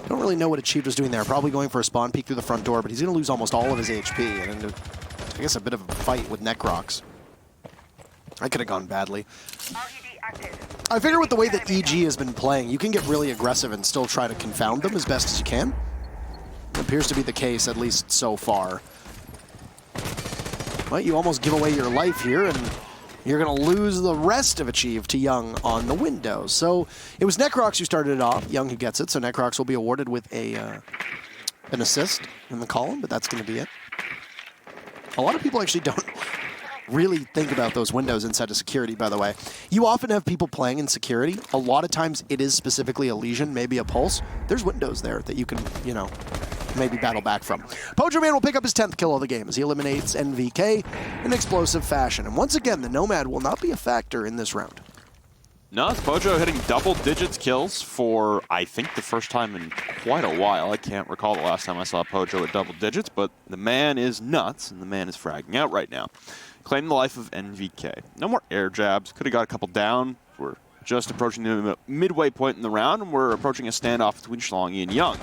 Don't really know what Achieved was doing there. Probably going for a spawn peek through the front door, but he's going to lose almost all of his HP. And I guess a bit of a fight with Necrox. I could have gone badly. I figure with the way that EG has been playing, you can get really aggressive and still try to confound them as best as you can. It appears to be the case, at least so far. But you almost give away your life here, and you're going to lose the rest of Achieve to Young on the window. So it was Necrox who started it off, Young who gets it, so Necrox will be awarded with an assist in the column, but that's going to be it. A lot of people actually don't really think about those windows inside of security, by the way. You often have people playing in security. A lot of times it is specifically a Legion, maybe a Pulse. There's windows there that you can, you know, maybe battle back from. Pojo Man will pick up his 10th kill of the game as he eliminates NVK in explosive fashion. And once again, the Nomad will not be a factor in this round. No, it's Pojo hitting double digits kills for, I think, the first time in quite a while. I can't recall the last time I saw Pojo at double digits, but the man is nuts, and the man is fragging out right now. Claim the life of NVK. No more air jabs. Could have got a couple down. We're just approaching the midway point in the round, and we're approaching a standoff between Schlongy and Young.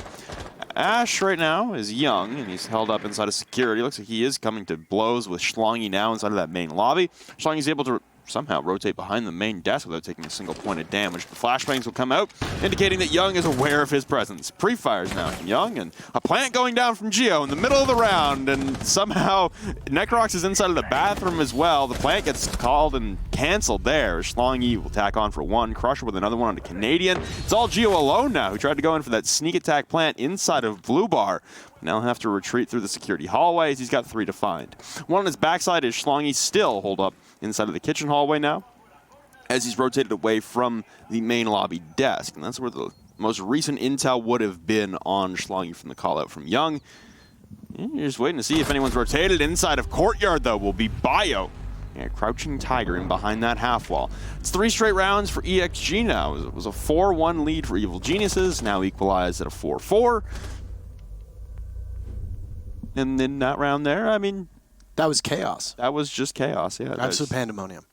Ash right now is Young, and he's held up inside of security. Looks like he is coming to blows with Schlongy now inside of that main lobby. Schlongy's able to somehow rotate behind the main desk without taking a single point of damage. The flashbangs will come out, indicating that Young is aware of his presence. Pre-fires now from Young, and a plant going down from Geo in the middle of the round, and somehow Necrox is inside of the bathroom as well. The plant gets called and canceled there. Schlongy will tack on for one, Crusher with another one on the Canadian. It's all Geo alone now, who tried to go in for that sneak attack plant inside of Blue Bar. Now he'll have to retreat through the security hallways. He's got 3 to find. One on his backside is Schlongy still holed up inside of the kitchen hallway now, as he's rotated away from the main lobby desk. And that's where the most recent intel would have been on Schlongy from the call-out from Young. You're just waiting to see if anyone's rotated. Inside of Courtyard, though, will be Bio. Yeah, Crouching Tiger in behind that half wall. It's 3 straight rounds for ExG now. It was a 4-1 lead for Evil Geniuses, now equalized at a 4-4. And in that round there, I mean, that was chaos. That was just chaos, yeah. Absolute pandemonium.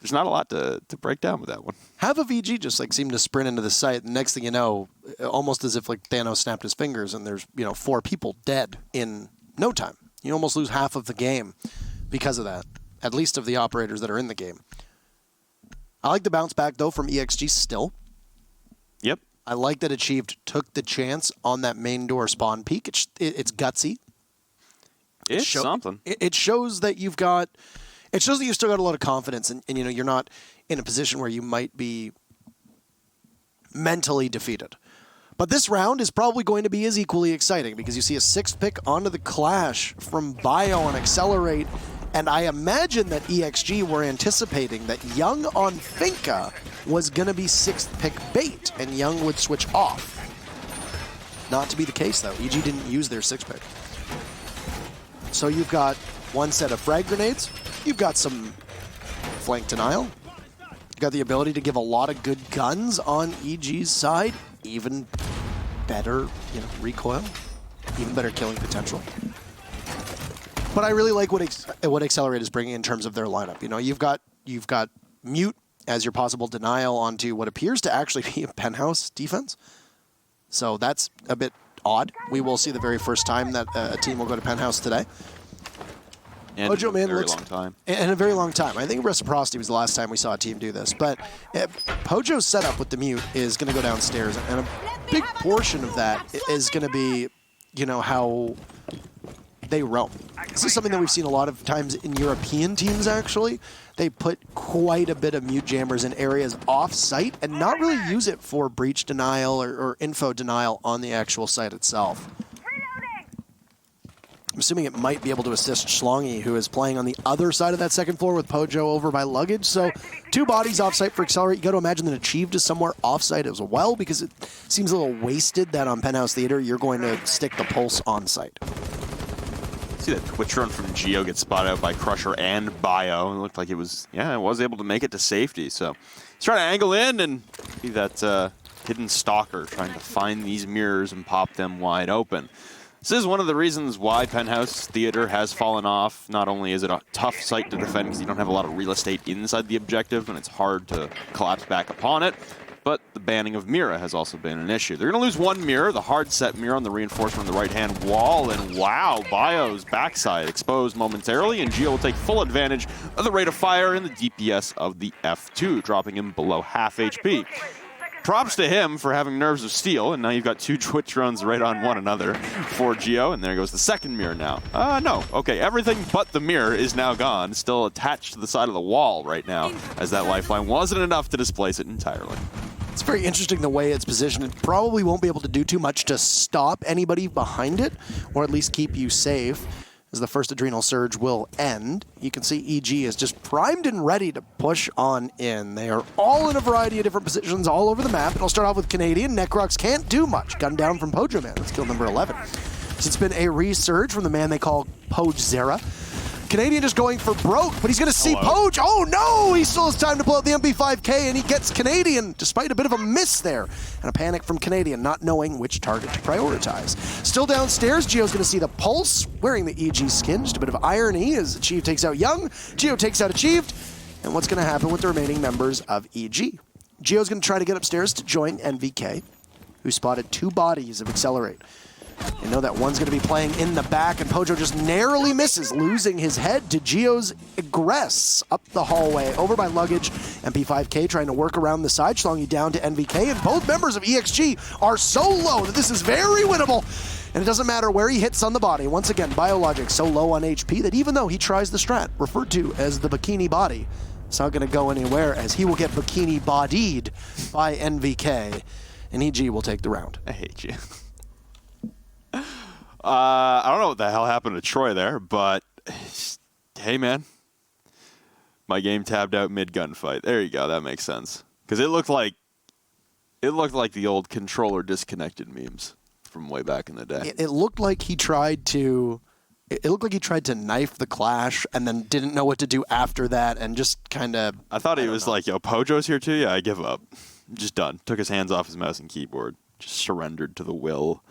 There's not a lot to break down with that one. Half of VG just like seemed to sprint into the site, and next thing you know, almost as if like Thanos snapped his fingers, and there's 4 people dead in no time. You almost lose half of the game because of that, at least of the operators that are in the game. I like the bounce back though from ExG still. Yep. I like that Achieved took the chance on that main door spawn peek. It's gutsy. It's something. It shows that you've got. It shows that you've still got a lot of confidence, and you're not in a position where you might be mentally defeated. But this round is probably going to be as equally exciting because you see a 6th pick onto the Clash from Bio on Accelerate, and I imagine that ExG were anticipating that Young on Finka was going to be 6th pick bait, and Young would switch off. Not to be the case, though. EG didn't use their 6th pick. So you've got one set of frag grenades, you've got some flank denial, you've got the ability to give a lot of good guns on EG's side, even better, recoil, even better killing potential. But I really like what Accelerate is bringing in terms of their lineup. You've got Mute as your possible denial onto what appears to actually be a penthouse defense. So that's a bit odd. We will see the very first time that a team will go to penthouse today. And Pojo Man looks long time. In a very long time. I think Reciprocity was the last time we saw a team do this. But Pojo's setup with the Mute is going to go downstairs, and a big portion of that is going to be, how they roam. This is something that we've seen a lot of times in European teams, actually. They put quite a bit of Mute Jammers in areas off-site and not really use it for breach denial or info denial on the actual site itself. I'm assuming it might be able to assist Schlongy, who is playing on the other side of that 2nd floor with Pojo over by luggage. So 2 bodies off-site for Accelerate. You got to imagine that Achieved is somewhere off-site as well, because it seems a little wasted that on Penthouse Theater you're going to stick the Pulse on-site. See that Twitch run from Geo get spotted out by Crusher and Bio. It looked like it was, yeah, it was able to make it to safety. So he's trying to angle in and be that hidden stalker, trying to find these mirrors and pop them wide open. This is one of the reasons why Penthouse Theater has fallen off. Not only is it a tough site to defend because you don't have a lot of real estate inside the objective and it's hard to collapse back upon it, but the banning of Mira has also been an issue. They're going to lose one mirror, the hard set mirror on the reinforcement on the right-hand wall, and wow, Bio's backside exposed momentarily, and Geo will take full advantage of the rate of fire and the DPS of the F2, dropping him below half HP. Props to him for having nerves of steel, and now you've got two Twitch runs right on one another for Geo, and there goes the second mirror now. No, okay, everything but the mirror is now gone, still attached to the side of the wall right now, as that lifeline wasn't enough to displace it entirely. It's very interesting the way it's positioned. It probably won't be able to do too much to stop anybody behind it, or at least keep you safe, as the first Adrenal Surge will end. You can see EG is just primed and ready to push on in. They are all in a variety of different positions all over the map. It'll start off with Canadian. Necrox can't do much. Gun down from Pojo Man. That's kill number 11. It's been a resurge from the man they call Poj Zera. Canadian just going for broke, but he's going to see Poj. Oh no! He still has time to pull out the MP5K, and he gets Canadian, despite a bit of a miss there. And a panic from Canadian, not knowing which target to prioritize. Still downstairs, Geo's going to see the Pulse, wearing the EG skin. Just a bit of irony as Achieve takes out Young, Geo takes out Achieved. And what's going to happen with the remaining members of EG? Geo's going to try to get upstairs to join NVK, who spotted two bodies of Accelerate. You know that one's going to be playing in the back, and Pojo just narrowly misses, losing his head to Geo's Egress up the hallway, over by Luggage. MP5K trying to work around the side, slowing you down to NVK, and both members of EXG are so low that this is very winnable, and it doesn't matter where he hits on the body. Once again, Biologic so low on HP that even though he tries the strat, referred to as the bikini body, it's not going to go anywhere, as he will get bikini bodied by NVK, and EG will take the round. I hate you. I don't know what the hell happened to Troy there, but hey, man. My game tabbed out mid-gunfight. There you go. That makes sense. Because it looked like the old controller disconnected memes from way back in the day. It looked like he tried to... It looked like he tried to knife the Clash and then didn't know what to do after that and just kind of... I thought he was like, yo, Pojo's here too? Yeah, I give up. Just done. Took his hands off his mouse and keyboard. Just surrendered to the will.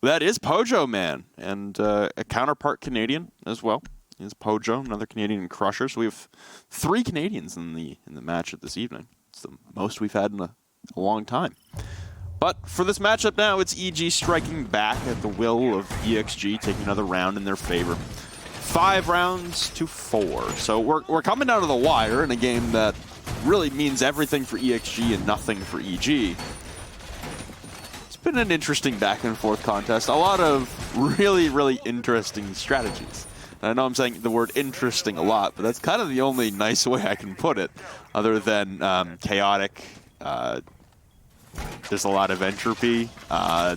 That is Pojo Man, and a counterpart Canadian as well. Is Pojo, another Canadian crusher. So we have 3 Canadians in the matchup this evening. It's the most we've had in a long time. But for this matchup now, it's EG striking back at the will of EXG, taking another round in their favor. 5 rounds to 4. So we're coming down to the wire in a game that really means everything for EXG and nothing for EG. Been an interesting back and forth contest. A lot of really, really interesting strategies. And I know I'm saying the word interesting a lot, but that's kind of the only nice way I can put it, other than chaotic. There's a lot of entropy.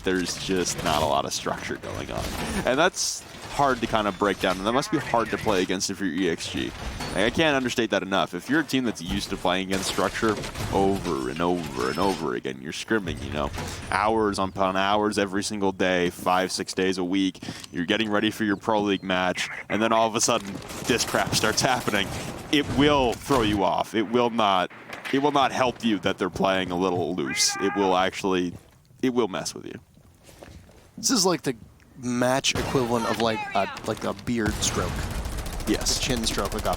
There's just not a lot of structure going on. And that's hard to kind of break down, and that must be hard to play against if you're EXG. Like, I can't understate that enough. If you're a team that's used to playing against structure over and over and over again, you're scrimming, you know, hours upon hours every single day, 5-6 days a week, you're getting ready for your Pro League match, and then all of a sudden this crap starts happening, it will throw you off. It will not help you that they're playing a little loose. It will mess with you. This is like the match equivalent of like a beard stroke. Yes. A chin stroke, like a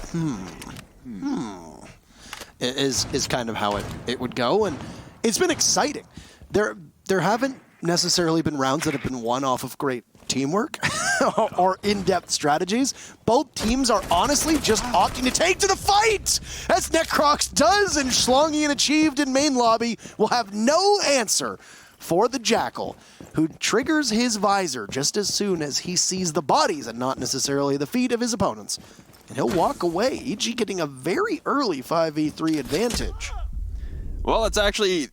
is kind of how it would go, and it's been exciting. There haven't necessarily been rounds that have been won off of great teamwork or in-depth strategies. Both teams are honestly just opting to take to the fight, as Necrox does, and Schlongy and Achieved in main lobby will have no answer for the Jackal, who triggers his visor just as soon as he sees the bodies and not necessarily the feet of his opponents. And he'll walk away, EG getting a very early 5v3 advantage. Well, it's actually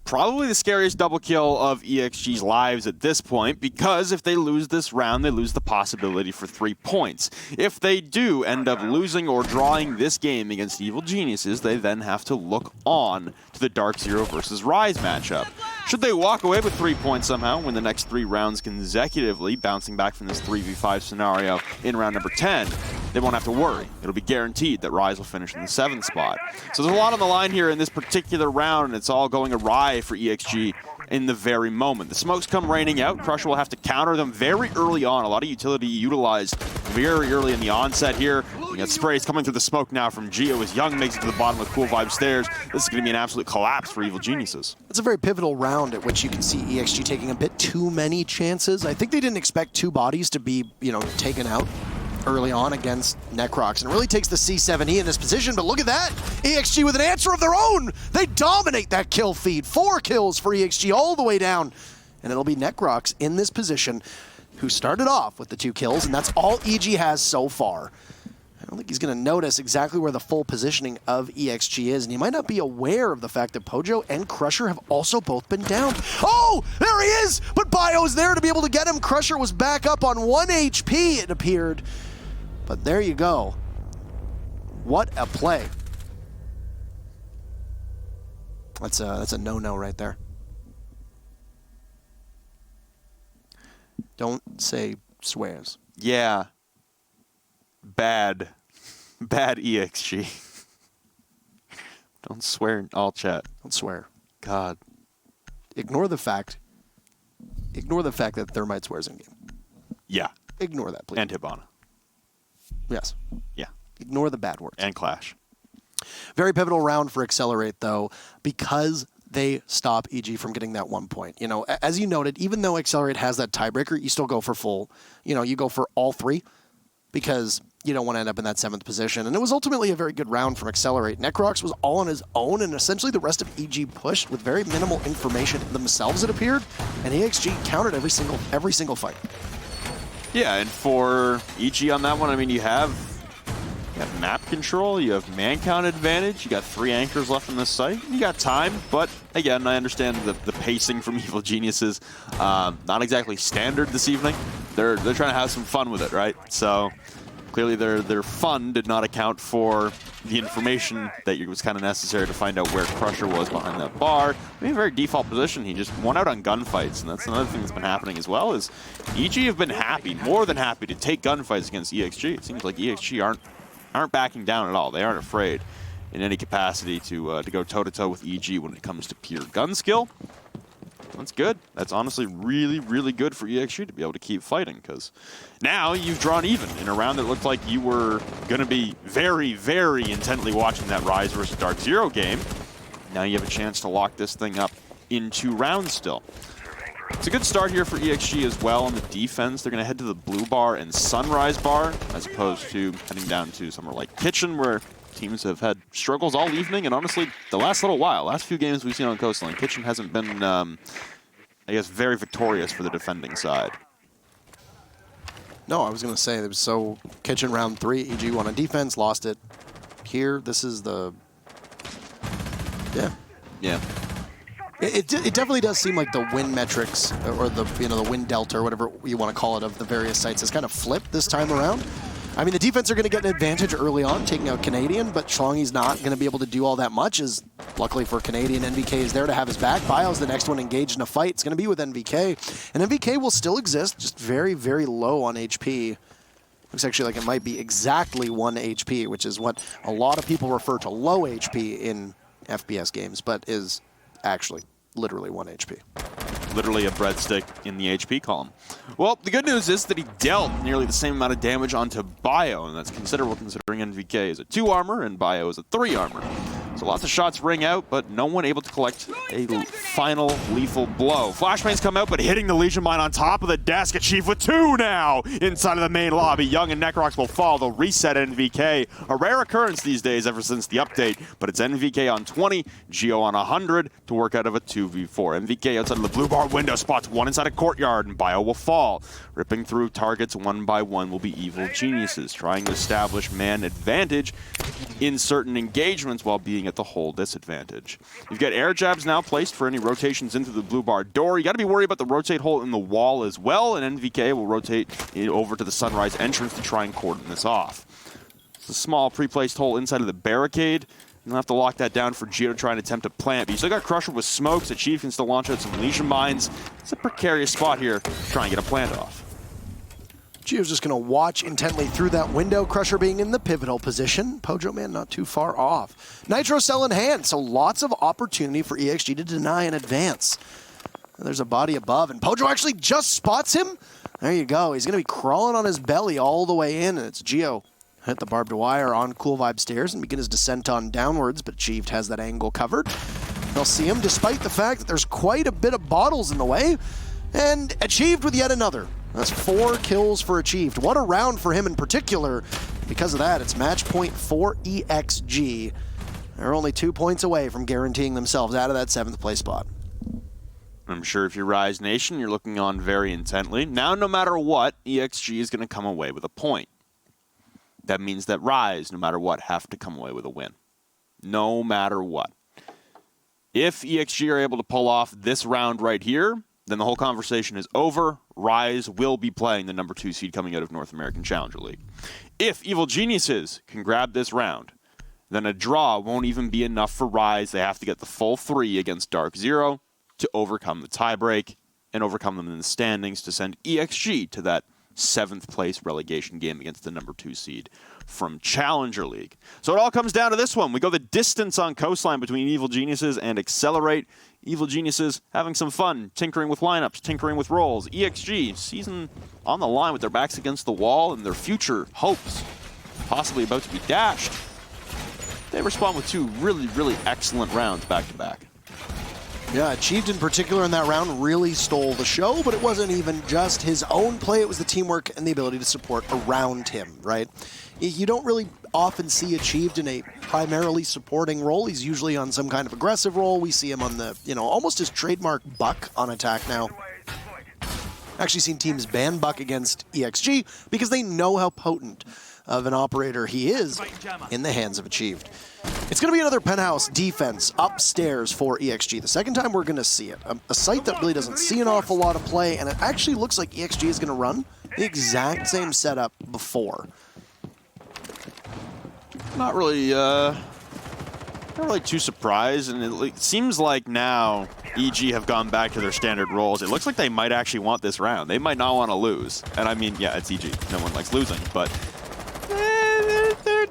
probably the scariest double kill of EXG's lives at this point, because if they lose this round, they lose the possibility for 3 points. If they do end up losing or drawing this game against Evil Geniuses, they then have to look on to the Dark Zero versus Rise matchup. Should they walk away with 3 points somehow, win the next 3 rounds consecutively, bouncing back from this 3v5 scenario in round number 10, they won't have to worry. It'll be guaranteed that Rise will finish in the 7th spot. So there's a lot on the line here in this particular round, and it's all going awry for ExG in the very moment. The smokes come raining out. Crusher will have to counter them very early on. A lot of utility utilized very early in the onset here. You got sprays coming through the smoke now from Geo as Young makes it to the bottom with Cool Vibe Stairs. This is going to be an absolute collapse for Evil Geniuses. It's a very pivotal round at which you can see ExG taking a bit too many chances. I think they didn't expect 2 bodies to be, taken out early on against Necrox, and it really takes the C7E in this position, but look at that! ExG with an answer of their own! They dominate that kill feed. 4 kills for ExG all the way down, and it'll be Necrox in this position who started off with the 2 kills, and that's all EG has so far. I don't think he's going to notice exactly where the full positioning of ExG is, and he might not be aware of the fact that Pojo and Crusher have also both been down. Oh, there he is! But Bio's there to be able to get him. Crusher was back up on 1 HP, it appeared. But there you go. What a play. That's a no-no right there. Don't say swears. Yeah. Bad ExG. Don't swear in all chat. Don't swear. God. Ignore the fact that Thermite swears in game. Yeah. Ignore that, please. And Hibana. Yes. Yeah. Ignore the bad words. And Clash. Very pivotal round for Excelerate, though, because they stop EG from getting that 1 point. As you noted, even though Excelerate has that tiebreaker, you still go for full. You go for all 3 because you don't want to end up in that 7th position. And it was ultimately a very good round from Excelerate. Necrox was all on his own, and essentially the rest of EG pushed with very minimal information themselves, it appeared, and ExG countered every single fight. Yeah, and for EG on that one, I mean, you have map control, you have man count advantage, you got 3 anchors left in this site, you got time, but again, I understand the pacing from Evil Geniuses, not exactly standard this evening. They're trying to have some fun with it, right? So clearly their fun did not account for the information that was kind of necessary to find out where Crusher was behind that bar. I mean, a very default position. He just won out on gunfights, and that's another thing that's been happening as well, is EG have been happy, more than happy, to take gunfights against ExG. It seems like ExG aren't backing down at all. They aren't afraid in any capacity to go toe-to-toe with EG when it comes to pure gun skill. That's good. That's honestly really, really good for ExG to be able to keep fighting, because now you've drawn even in a round that looked like you were going to be very, very intently watching that Rise versus Dark Zero game. Now you have a chance to lock this thing up in 2 rounds still. It's a good start here for ExG as well on the defense. They're going to head to the Blue Bar and Sunrise Bar, as opposed to heading down to somewhere like Kitchen, where teams have had struggles all evening, and honestly, the last few games we've seen on Coastline, Kitchen hasn't been, I guess, very victorious for the defending side. No, I was going to say, so Kitchen round 3, EG won on defense, lost it. Here, this is the... Yeah. It definitely does seem like the win metrics, or the win delta, or whatever you want to call it, of the various sites has kind of flipped this time around. I mean, the defense are going to get an advantage early on, taking out Canadian, but Schlongy's not going to be able to do all that much, as luckily for Canadian, NVK is there to have his back. Bio's the next one engaged in a fight. It's going to be with NVK, and NVK will still exist, just very, very low on HP. Looks actually like it might be exactly 1 HP, which is what a lot of people refer to low HP in FPS games, but is actually literally 1 HP. Literally a breadstick in the HP column. Well, the good news is that he dealt nearly the same amount of damage onto Bio, and that's considerable considering NVK is a 2 armor and Bio is a 3 armor. So lots of shots ring out, but no one able to collect a final lethal blow. Flashbangs come out, but hitting the Legion Mine on top of the desk. A Chief with 2 now inside of the main lobby. Young and Necrox will fall. They'll reset NVK. A rare occurrence these days ever since the update, but it's NVK on 20, Geo on 100 to work out of a 2v4. NVK outside of the blue bar window spots 1 inside a courtyard, and Bio will fall. Ripping through targets 1 by 1 will be Evil Geniuses, trying to establish man advantage in certain engagements while being at the whole disadvantage. You've got air jabs now placed for any rotations into the blue bar door. You got to be worried about the rotate hole in the wall as well, and NVK will rotate it over to the Sunrise entrance to try and cordon this off. It's a small pre-placed hole inside of the barricade. You'll have to lock that down for Gio to try and attempt to plant. But you still got Crusher with smokes. Achieve can still launch out some Legion Mines. It's a precarious spot here. Try and get a plant off. Gio's just going to watch intently through that window, Crusher being in the pivotal position. Pojo Man not too far off. Nitro Cell in hand, so lots of opportunity for ExG to deny an advance. There's a body above, and Pojo actually just spots him. There you go. He's going to be crawling on his belly all the way in, and it's Gio. Hit the barbed wire on Cool Vibe stairs and begin his descent on downwards, but Achieved has that angle covered. They'll see him despite the fact that there's quite a bit of bottles in the way, and Achieved with yet another. That's 4 kills for Achieved. What a round for him in particular. Because of that, it's match point for ExG. They're only 2 points away from guaranteeing themselves out of that 7th place spot. I'm sure if you're Rise Nation, you're looking on very intently. Now, no matter what, ExG is going to come away with a point. That means that Rise, no matter what, have to come away with a win. No matter what. If ExG are able to pull off this round right here, then the whole conversation is over. Rise will be playing the number 2 seed coming out of North American Challenger League. If Evil Geniuses can grab this round, then a draw won't even be enough for Rise. They have to get the full 3 against Dark Zero to overcome the tiebreak and overcome them in the standings to send ExG to that 7th place relegation game against the number 2 seed from Challenger League. So it all comes down to this one. We go the distance on Coastline between Evil Geniuses and Excelerate. Evil Geniuses having some fun, tinkering with lineups, tinkering with roles. ExG, season on the line with their backs against the wall and their future hopes possibly about to be dashed. They respond with 2 really, really excellent rounds back-to-back. Yeah, Achieved in particular in that round really stole the show, but it wasn't even just his own play, it was the teamwork and the ability to support around him, right? You don't really often see Achieved in a primarily supporting role. He's usually on some kind of aggressive role. We see him on the, almost his trademark Buck on attack now. Actually seen teams ban Buck against ExG because they know how potent of an operator he is in the hands of Achieved. It's going to be another penthouse defense upstairs for ExG. The second time we're going to see it. A site that really doesn't see an awful lot of play, and it actually looks like ExG is going to run the exact same setup before. Not really too surprised, and it seems like now EG have gone back to their standard roles. It looks like they might actually want this round. They might not want to lose. And I mean, yeah, it's EG. No one likes losing, but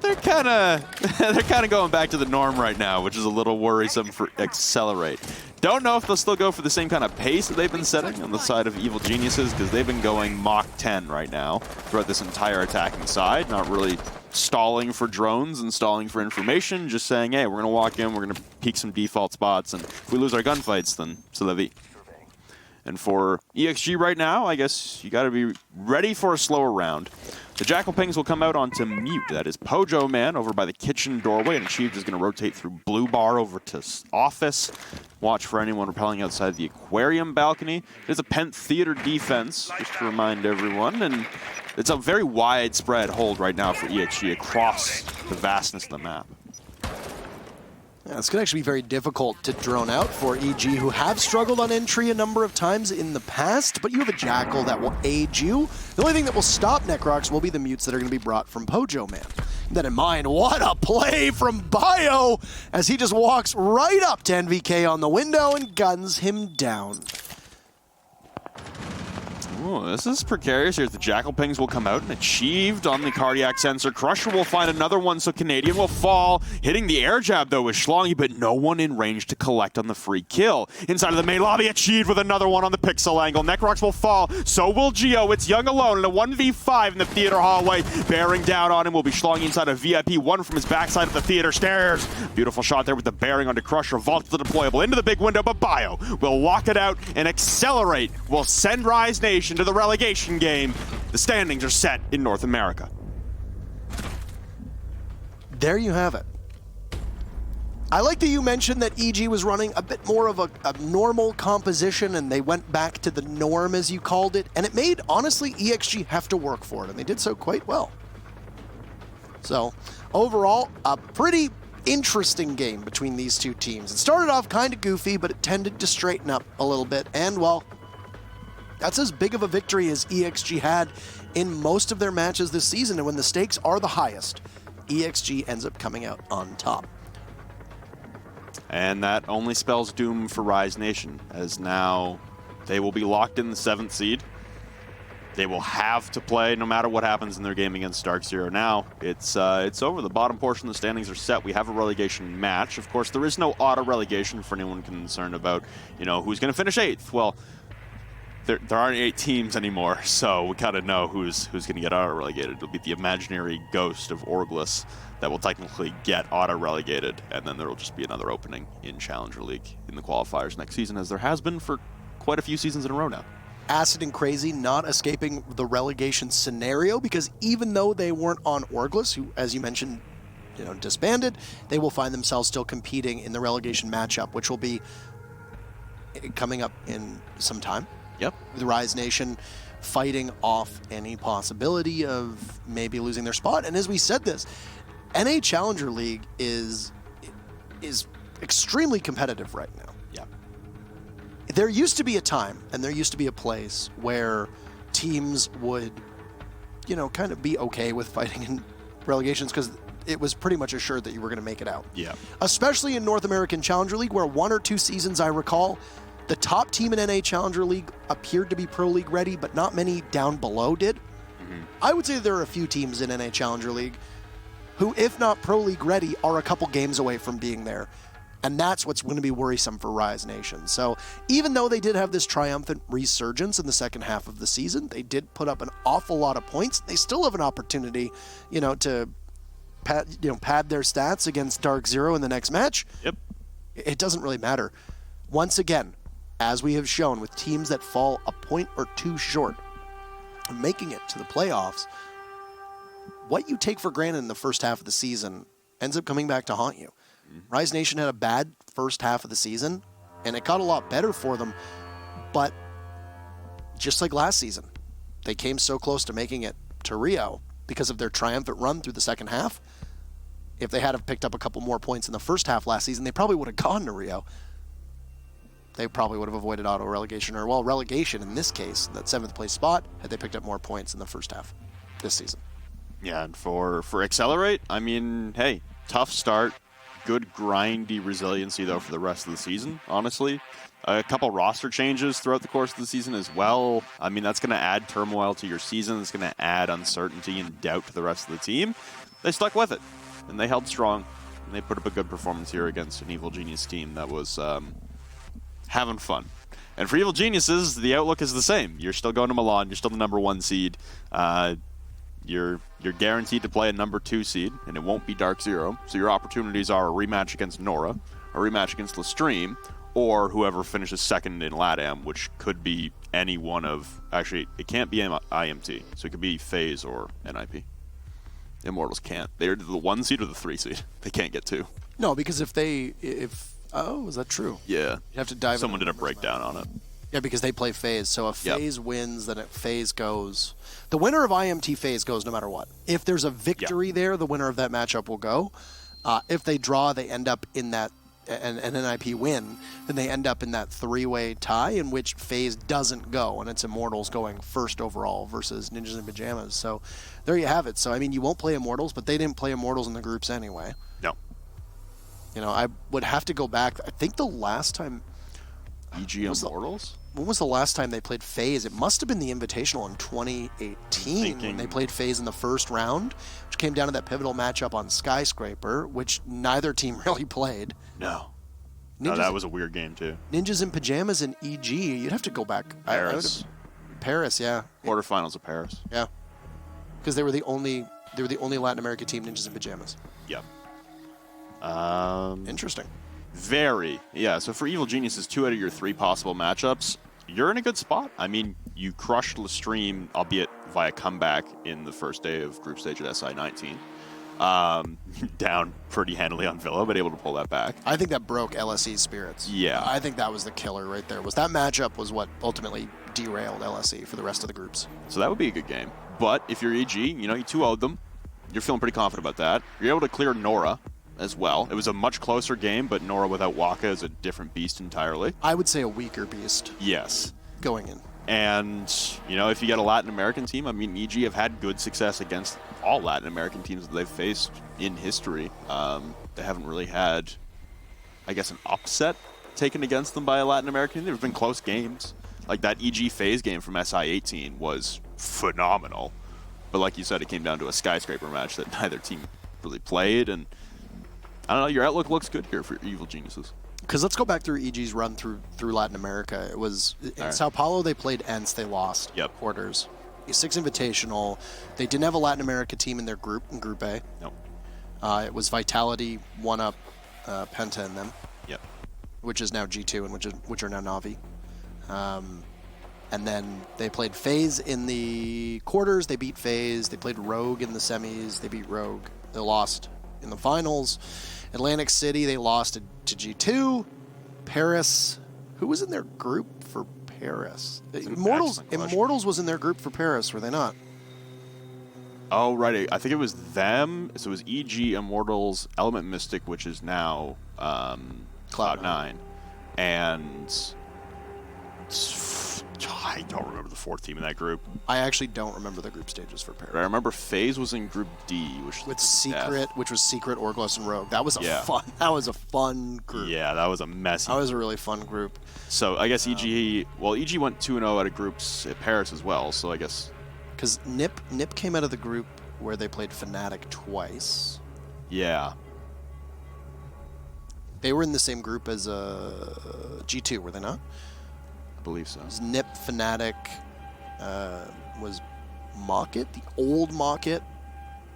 they're kind of going back to the norm right now, which is a little worrisome for Excelerate. Don't know if they'll still go for the same kind of pace that they've been setting on the side of Evil Geniuses, because they've been going Mach 10 right now throughout this entire attacking side, not really stalling for drones and stalling for information, just saying, hey, we're going to walk in, we're going to peek some default spots, and if we lose our gunfights, then c'est la vie. And for ExG right now, I guess you got to be ready for a slower round. The Jackal Pings will come out onto mute. That is Pojo Man over by the kitchen doorway, and Achieved is going to rotate through Blue Bar over to Office. Watch for anyone repelling outside the aquarium balcony. It is a Pent Theater defense, just to remind everyone, and it's a very widespread hold right now for ExG across the vastness of the map. Yeah, it's going to actually be very difficult to drone out for EG, who have struggled on entry a number of times in the past, but you have a Jackal that will aid you. The only thing that will stop Necrox will be the mutes that are going to be brought from Pojo Man. Keep that in mind, what a play from Bio as he just walks right up to NVK on the window and guns him down. Ooh, this is precarious here. The Jackal Pings will come out and Achieved on the cardiac sensor. Crusher will find another one, so Canadian will fall. Hitting the air jab, though, with Schlongy, but no one in range to collect on the free kill. Inside of the main lobby, Achieved with another one on the pixel angle. Necrox will fall, so will Gio. It's Young alone in a 1v5 in the theater hallway. Bearing down on him will be Schlongy inside of VIP, one from his backside of the theater stairs. Beautiful shot there with the bearing onto Crusher. Vault to the deployable into the big window, but Bio will lock it out, and Excelerate will send Rise Nation to the relegation game. The standings are set in North America. There you have it. I like that you mentioned that EG was running a bit more of a normal composition, and they went back to the norm, as you called it, and it made, honestly, ExG have to work for it, and they did so quite well. So, overall, a pretty interesting game between these two teams. It started off kind of goofy, but it tended to straighten up a little bit, and, well, that's as big of a victory as ExG had in most of their matches this season, and when the stakes are the highest, ExG ends up coming out on top. And that only spells doom for Rise Nation, as now they will be locked in the 7th seed. They will have to play no matter what happens in their game against Dark Zero. Now it's over. The bottom portion of the standings are set. We have a relegation match. Of course, there is no auto relegation for anyone concerned about, who's going to finish 8th. Well, there aren't 8 teams anymore, so we kind of know who's going to get auto relegated. It'll be the imaginary ghost of Orglis that will technically get auto relegated, and then there will just be another opening in Challenger League in the qualifiers next season, as there has been for quite a few seasons in a row now. Acid and Crazy not escaping the relegation scenario, because even though they weren't on Orglis, who, as you mentioned, disbanded, they will find themselves still competing in the relegation matchup, which will be coming up in some time. Yep. With Rise Nation fighting off any possibility of maybe losing their spot. And as we said this, NA Challenger League is extremely competitive right now. Yeah. There used to be a time and there used to be a place where teams would, kind of be okay with fighting in relegations because it was pretty much assured that you were going to make it out. Yeah. Especially in North American Challenger League, where 1 or 2 seasons I recall, the top team in NA Challenger League appeared to be Pro League ready, but not many down below did. Mm-hmm. I would say there are a few teams in NA Challenger League who, if not Pro League ready, are a couple games away from being there. And that's what's going to be worrisome for Rise Nation. So even though they did have this triumphant resurgence in the second half of the season, they did put up an awful lot of points. They still have an opportunity, to pad their stats against Dark Zero in the next match. Yep. It doesn't really matter. Once again, as we have shown with teams that fall a point or 2 short of making it to the playoffs, what you take for granted in the first half of the season ends up coming back to haunt you. Mm-hmm. Rise Nation had a bad first half of the season, and it got a lot better for them, but just like last season, they came so close to making it to Rio because of their triumphant run through the second half. If they had have picked up a couple more points in the first half last season, they probably would have gone to Rio. They probably would have avoided auto relegation, or relegation in this case, that 7th place spot, had they picked up more points in the first half this season. Yeah, and for Excelerate, I mean, hey, tough start, good grindy resiliency though for the rest of the season, honestly. A couple roster changes throughout the course of the season as well. I mean, that's going to add turmoil to your season. It's going to add uncertainty and doubt to the rest of the team. They stuck with it, and they held strong, and they put up a good performance here against an Evil Genius team that was having fun. And for Evil Geniuses, the outlook is the same. You're still going to Milan. You're still the number 1 seed. You're guaranteed to play a number 2 seed, and it won't be Dark Zero. So your opportunities are a rematch against Nora, a rematch against Lestream, or whoever finishes second in LATAM, which could be any one of... Actually, it can't be IMT, so it could be FaZe or NIP. Immortals can't. They're the 1 seed or the 3 seed. They can't get 2. No, because oh, is that true? Yeah. You have to dive. Someone did a breakdown on it. Yeah, because they play FaZe. So if FaZe wins, then FaZe goes. The winner of IMT FaZe goes no matter what. If there's a victory there, the winner of that matchup will go. If they draw, they end up in that, and an NIP win, then they end up in that 3-way tie in which FaZe doesn't go, and it's Immortals going first overall versus Ninjas in Pajamas. So there you have it. So, I mean, you won't play Immortals, but they didn't play Immortals in the groups anyway. No. I would have to go back. I think the last time... EG Immortals? When was the last time they played FaZe? It must have been the Invitational in 2018 when they played FaZe in the first round, which came down to that pivotal matchup on Skyscraper, which neither team really played. No, that was a weird game too. Ninjas in Pajamas and EG, you'd have to go back. Paris. Paris, yeah. Quarterfinals of Paris. Yeah. Because they were the only Latin American team, Ninjas in Pajamas. Yep. Interesting. Very. Yeah, so for Evil Geniuses, 2 out of your 3 possible matchups, you're in a good spot. I mean, you crushed Lestream, albeit via comeback in the first day of group stage at SI19. Down pretty handily on Villa, but able to pull that back. I think that broke LSE's spirits. Yeah. I think that was the killer right there. That matchup was what ultimately derailed LSE for the rest of the groups. So that would be a good game. But if you're EG, you 2-0'd them. You're feeling pretty confident about that. You're able to clear Nora as well. It was a much closer game, but Nora without Waka is a different beast entirely. I would say a weaker beast. Yes. Going in. And, if you get a Latin American team, I mean, EG have had good success against all Latin American teams that they've faced in history. They haven't really had I guess, an upset taken against them by a Latin American. There have been close games. Like that EG phase game from SI18 was phenomenal. But like you said, it came down to a skyscraper match that neither team really played. And I don't know, your outlook looks good here for Evil Geniuses. Because let's go back through EG's run through Latin America. It was in Sao Paulo, they played ENCE, they lost quarters. 6 Invitational. They didn't have a Latin America team in their group, in Group A. Nope. It was Vitality, one up Penta and them. Yep. Which is now G2 and which are now Navi. And then they played FaZe in the quarters. They beat FaZe. They played Rogue in the semis. They beat Rogue. They lost in the finals. Atlantic City, they lost to G2. Paris, who was in their group for Paris? Immortals was in their group for Paris, were they not? Oh, right. I think it was them. So it was EG, Immortals, Element Mystic, which is now Cloud9. And I don't remember the 4th team in that group. I actually don't remember the group stages for Paris. But I remember FaZe was in Group D, which with Secret, which was Secret, Orglos, and Rogue. That was a fun group. Yeah, that was a messy. That was a really fun group. So I guess EG went 2-0 out of groups at Paris as well. So I guess because NiP came out of the group where they played Fnatic twice. Yeah. They were in the same group as G2, were they not? I believe so. It was NiP, Fnatic, was Mocket, the old Mocket,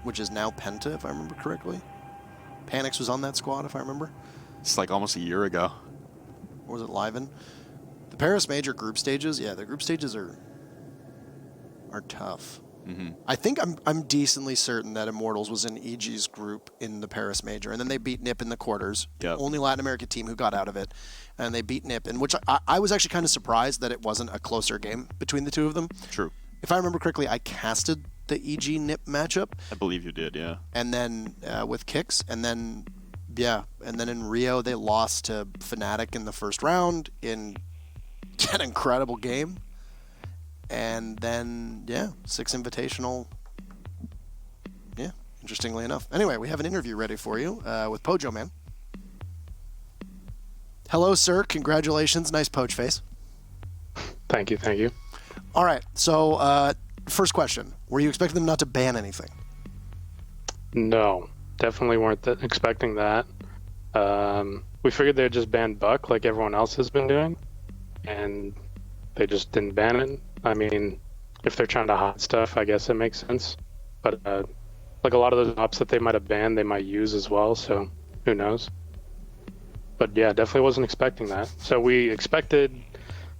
which is now Penta, if I remember correctly. Panix was on that squad, if I remember. It's like almost a year ago. Or was it Liven? The Paris Major group stages, yeah, the group stages are tough. Mm-hmm. I think I'm decently certain that Immortals was in EG's group in the Paris Major, and then they beat NiP in the quarters. Yep. Only Latin American team who got out of it, and they beat NiP, in which I was actually kind of surprised that it wasn't a closer game between the two of them. True. If I remember correctly, I casted the EG NiP matchup. I believe you did, yeah. And then with Kicks, and then in Rio they lost to Fnatic in the first round in an incredible game. And then, 6 Invitational. Yeah, interestingly enough. Anyway, we have an interview ready for you with Pojo Man. Hello, sir. Congratulations. Nice poach face. Thank you. All right. So, first question. Were you expecting them not to ban anything? No, definitely weren't expecting that. We figured they'd just ban Buck like everyone else has been doing. And they just didn't ban it. I mean, if they're trying to hide stuff, I guess it makes sense. But like a lot of those ops that they might have banned, they might use as well. So who knows? But yeah, definitely wasn't expecting that. So we expected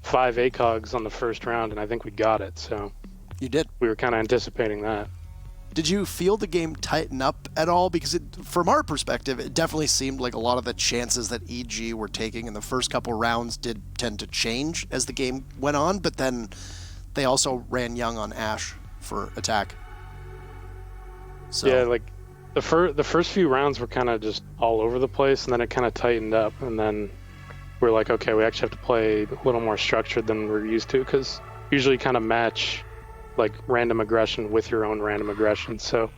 5 ACOGs on the first round, and I think we got it. So you did. We were kind of anticipating that. Did you feel the game tighten up at all? Because from our perspective, it definitely seemed like a lot of the chances that EG were taking in the first couple rounds did tend to change as the game went on, but then they also ran young on Ashe for attack. So. Yeah, like the first few rounds were kind of just all over the place, and then it kind of tightened up, and then we're like, okay, we actually have to play a little more structured than we're used to, because usually kind of match like random aggression with your own random aggression. So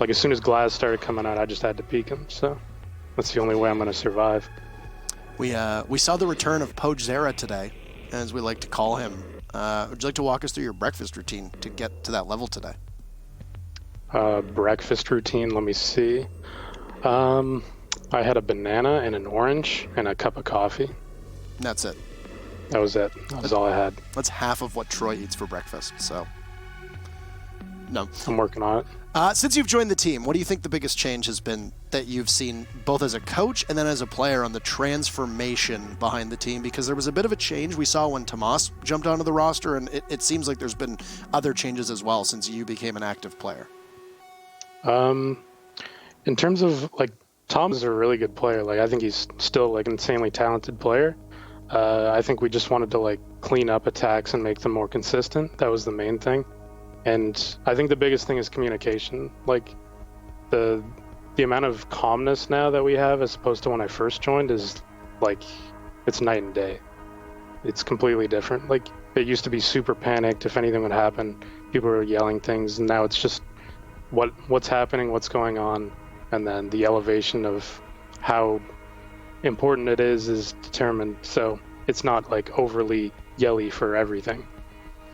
like as soon as Glaz started coming out, I just had to peek him. So that's the only way I'm going to survive. We saw the return of Pojzera today, as we like to call him. Would you like to walk us through your breakfast routine to get to that level today? Breakfast routine, let me see. I had a banana and an orange and a cup of coffee. And that's it. That was it. That was all I had. That's half of what Troy eats for breakfast, so no. I'm working on it. Since you've joined the team, what do you think the biggest change has been that you've seen both as a coach and then as a player on the transformation behind the team? Because there was a bit of a change we saw when Tomas jumped onto the roster, and it seems like there's been other changes as well since you became an active player. In terms of, like, Tom is a really good player. Like, I think he's still, like, an insanely talented player. I think we just wanted to, like, clean up attacks and make them more consistent. That was the main thing. And I think the biggest thing is communication. Like, the amount of calmness now that we have as opposed to when I first joined is, like, it's night and day. It's completely different. Like, it used to be super panicked if anything would happen. People were yelling things, and now it's just what's happening, what's going on, and then the elevation of how important it is determined, so it's not like overly yelly for everything.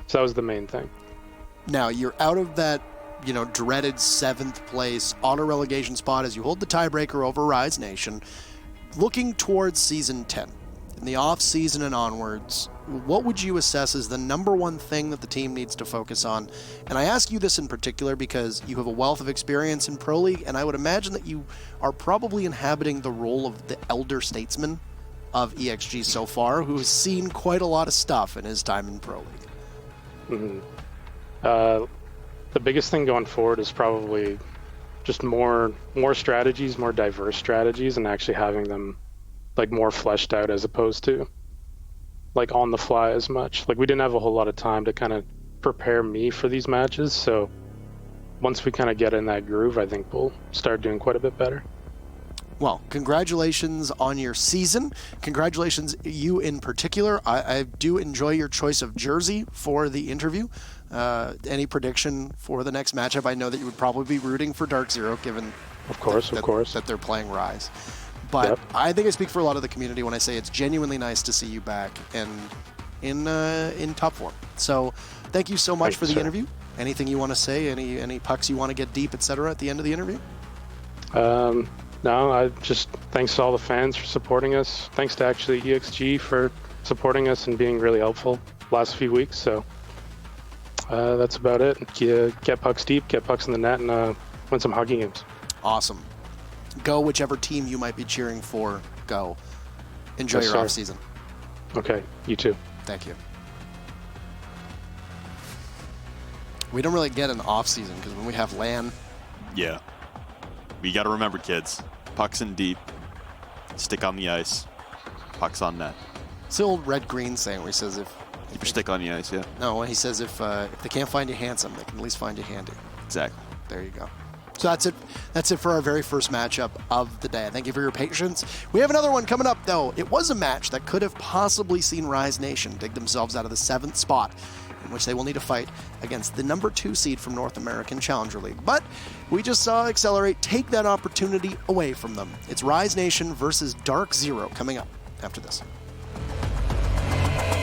So that was the main thing. Now you're out of that, dreaded 7th place auto relegation spot as you hold the tiebreaker over Rise Nation. Looking towards Season 10, in the off season and onwards, what would you assess as the number one thing that the team needs to focus on? And I ask you this in particular because you have a wealth of experience in Pro League, and I would imagine that you are probably inhabiting the role of the elder statesman of ExG so far, who has seen quite a lot of stuff in his time in Pro League. The biggest thing going forward is probably just more strategies, more diverse strategies, and actually having them like more fleshed out as opposed to like on the fly as much. Like we didn't have a whole lot of time to kind of prepare me for these matches, so once we kind of get in that groove, I think we'll start doing quite a bit better. Well, congratulations on your season. Congratulations, you in particular. I do enjoy your choice of jersey for the interview. Any prediction for the next matchup? I know that you would probably be rooting for Dark Zero, given of course that they're playing Rise. But yep. I think I speak for a lot of the community when I say it's genuinely nice to see you back and in top form. So thank you so much for the interview. Anything you want to say? Any pucks you want to get deep, etc. at the end of the interview? No, I just thanks to all the fans for supporting us. Thanks to actually ExG for supporting us and being really helpful last few weeks. So that's about it. Get pucks deep, get pucks in the net, and win some hockey games. Awesome. Go whichever team you might be cheering for. Go. Enjoy your off season. Okay, you too. Thank you. We don't really get an off season because when we have LAN. Yeah. You got to remember, kids, pucks in deep, stick on the ice, pucks on net. It's the old red-green saying where he says if... Keep your stick on the ice, yeah. No, he says if they can't find you handsome, they can at least find you handy. Exactly. There you go. So that's it. That's it for our very first matchup of the day. Thank you for your patience. We have another one coming up, though. It was a match that could have possibly seen Rise Nation dig themselves out of the 7th spot, in which they will need to fight against the number 2 seed from North American Challenger League. But we just saw Excelerate take that opportunity away from them. It's Rise Nation versus Dark Zero coming up after this.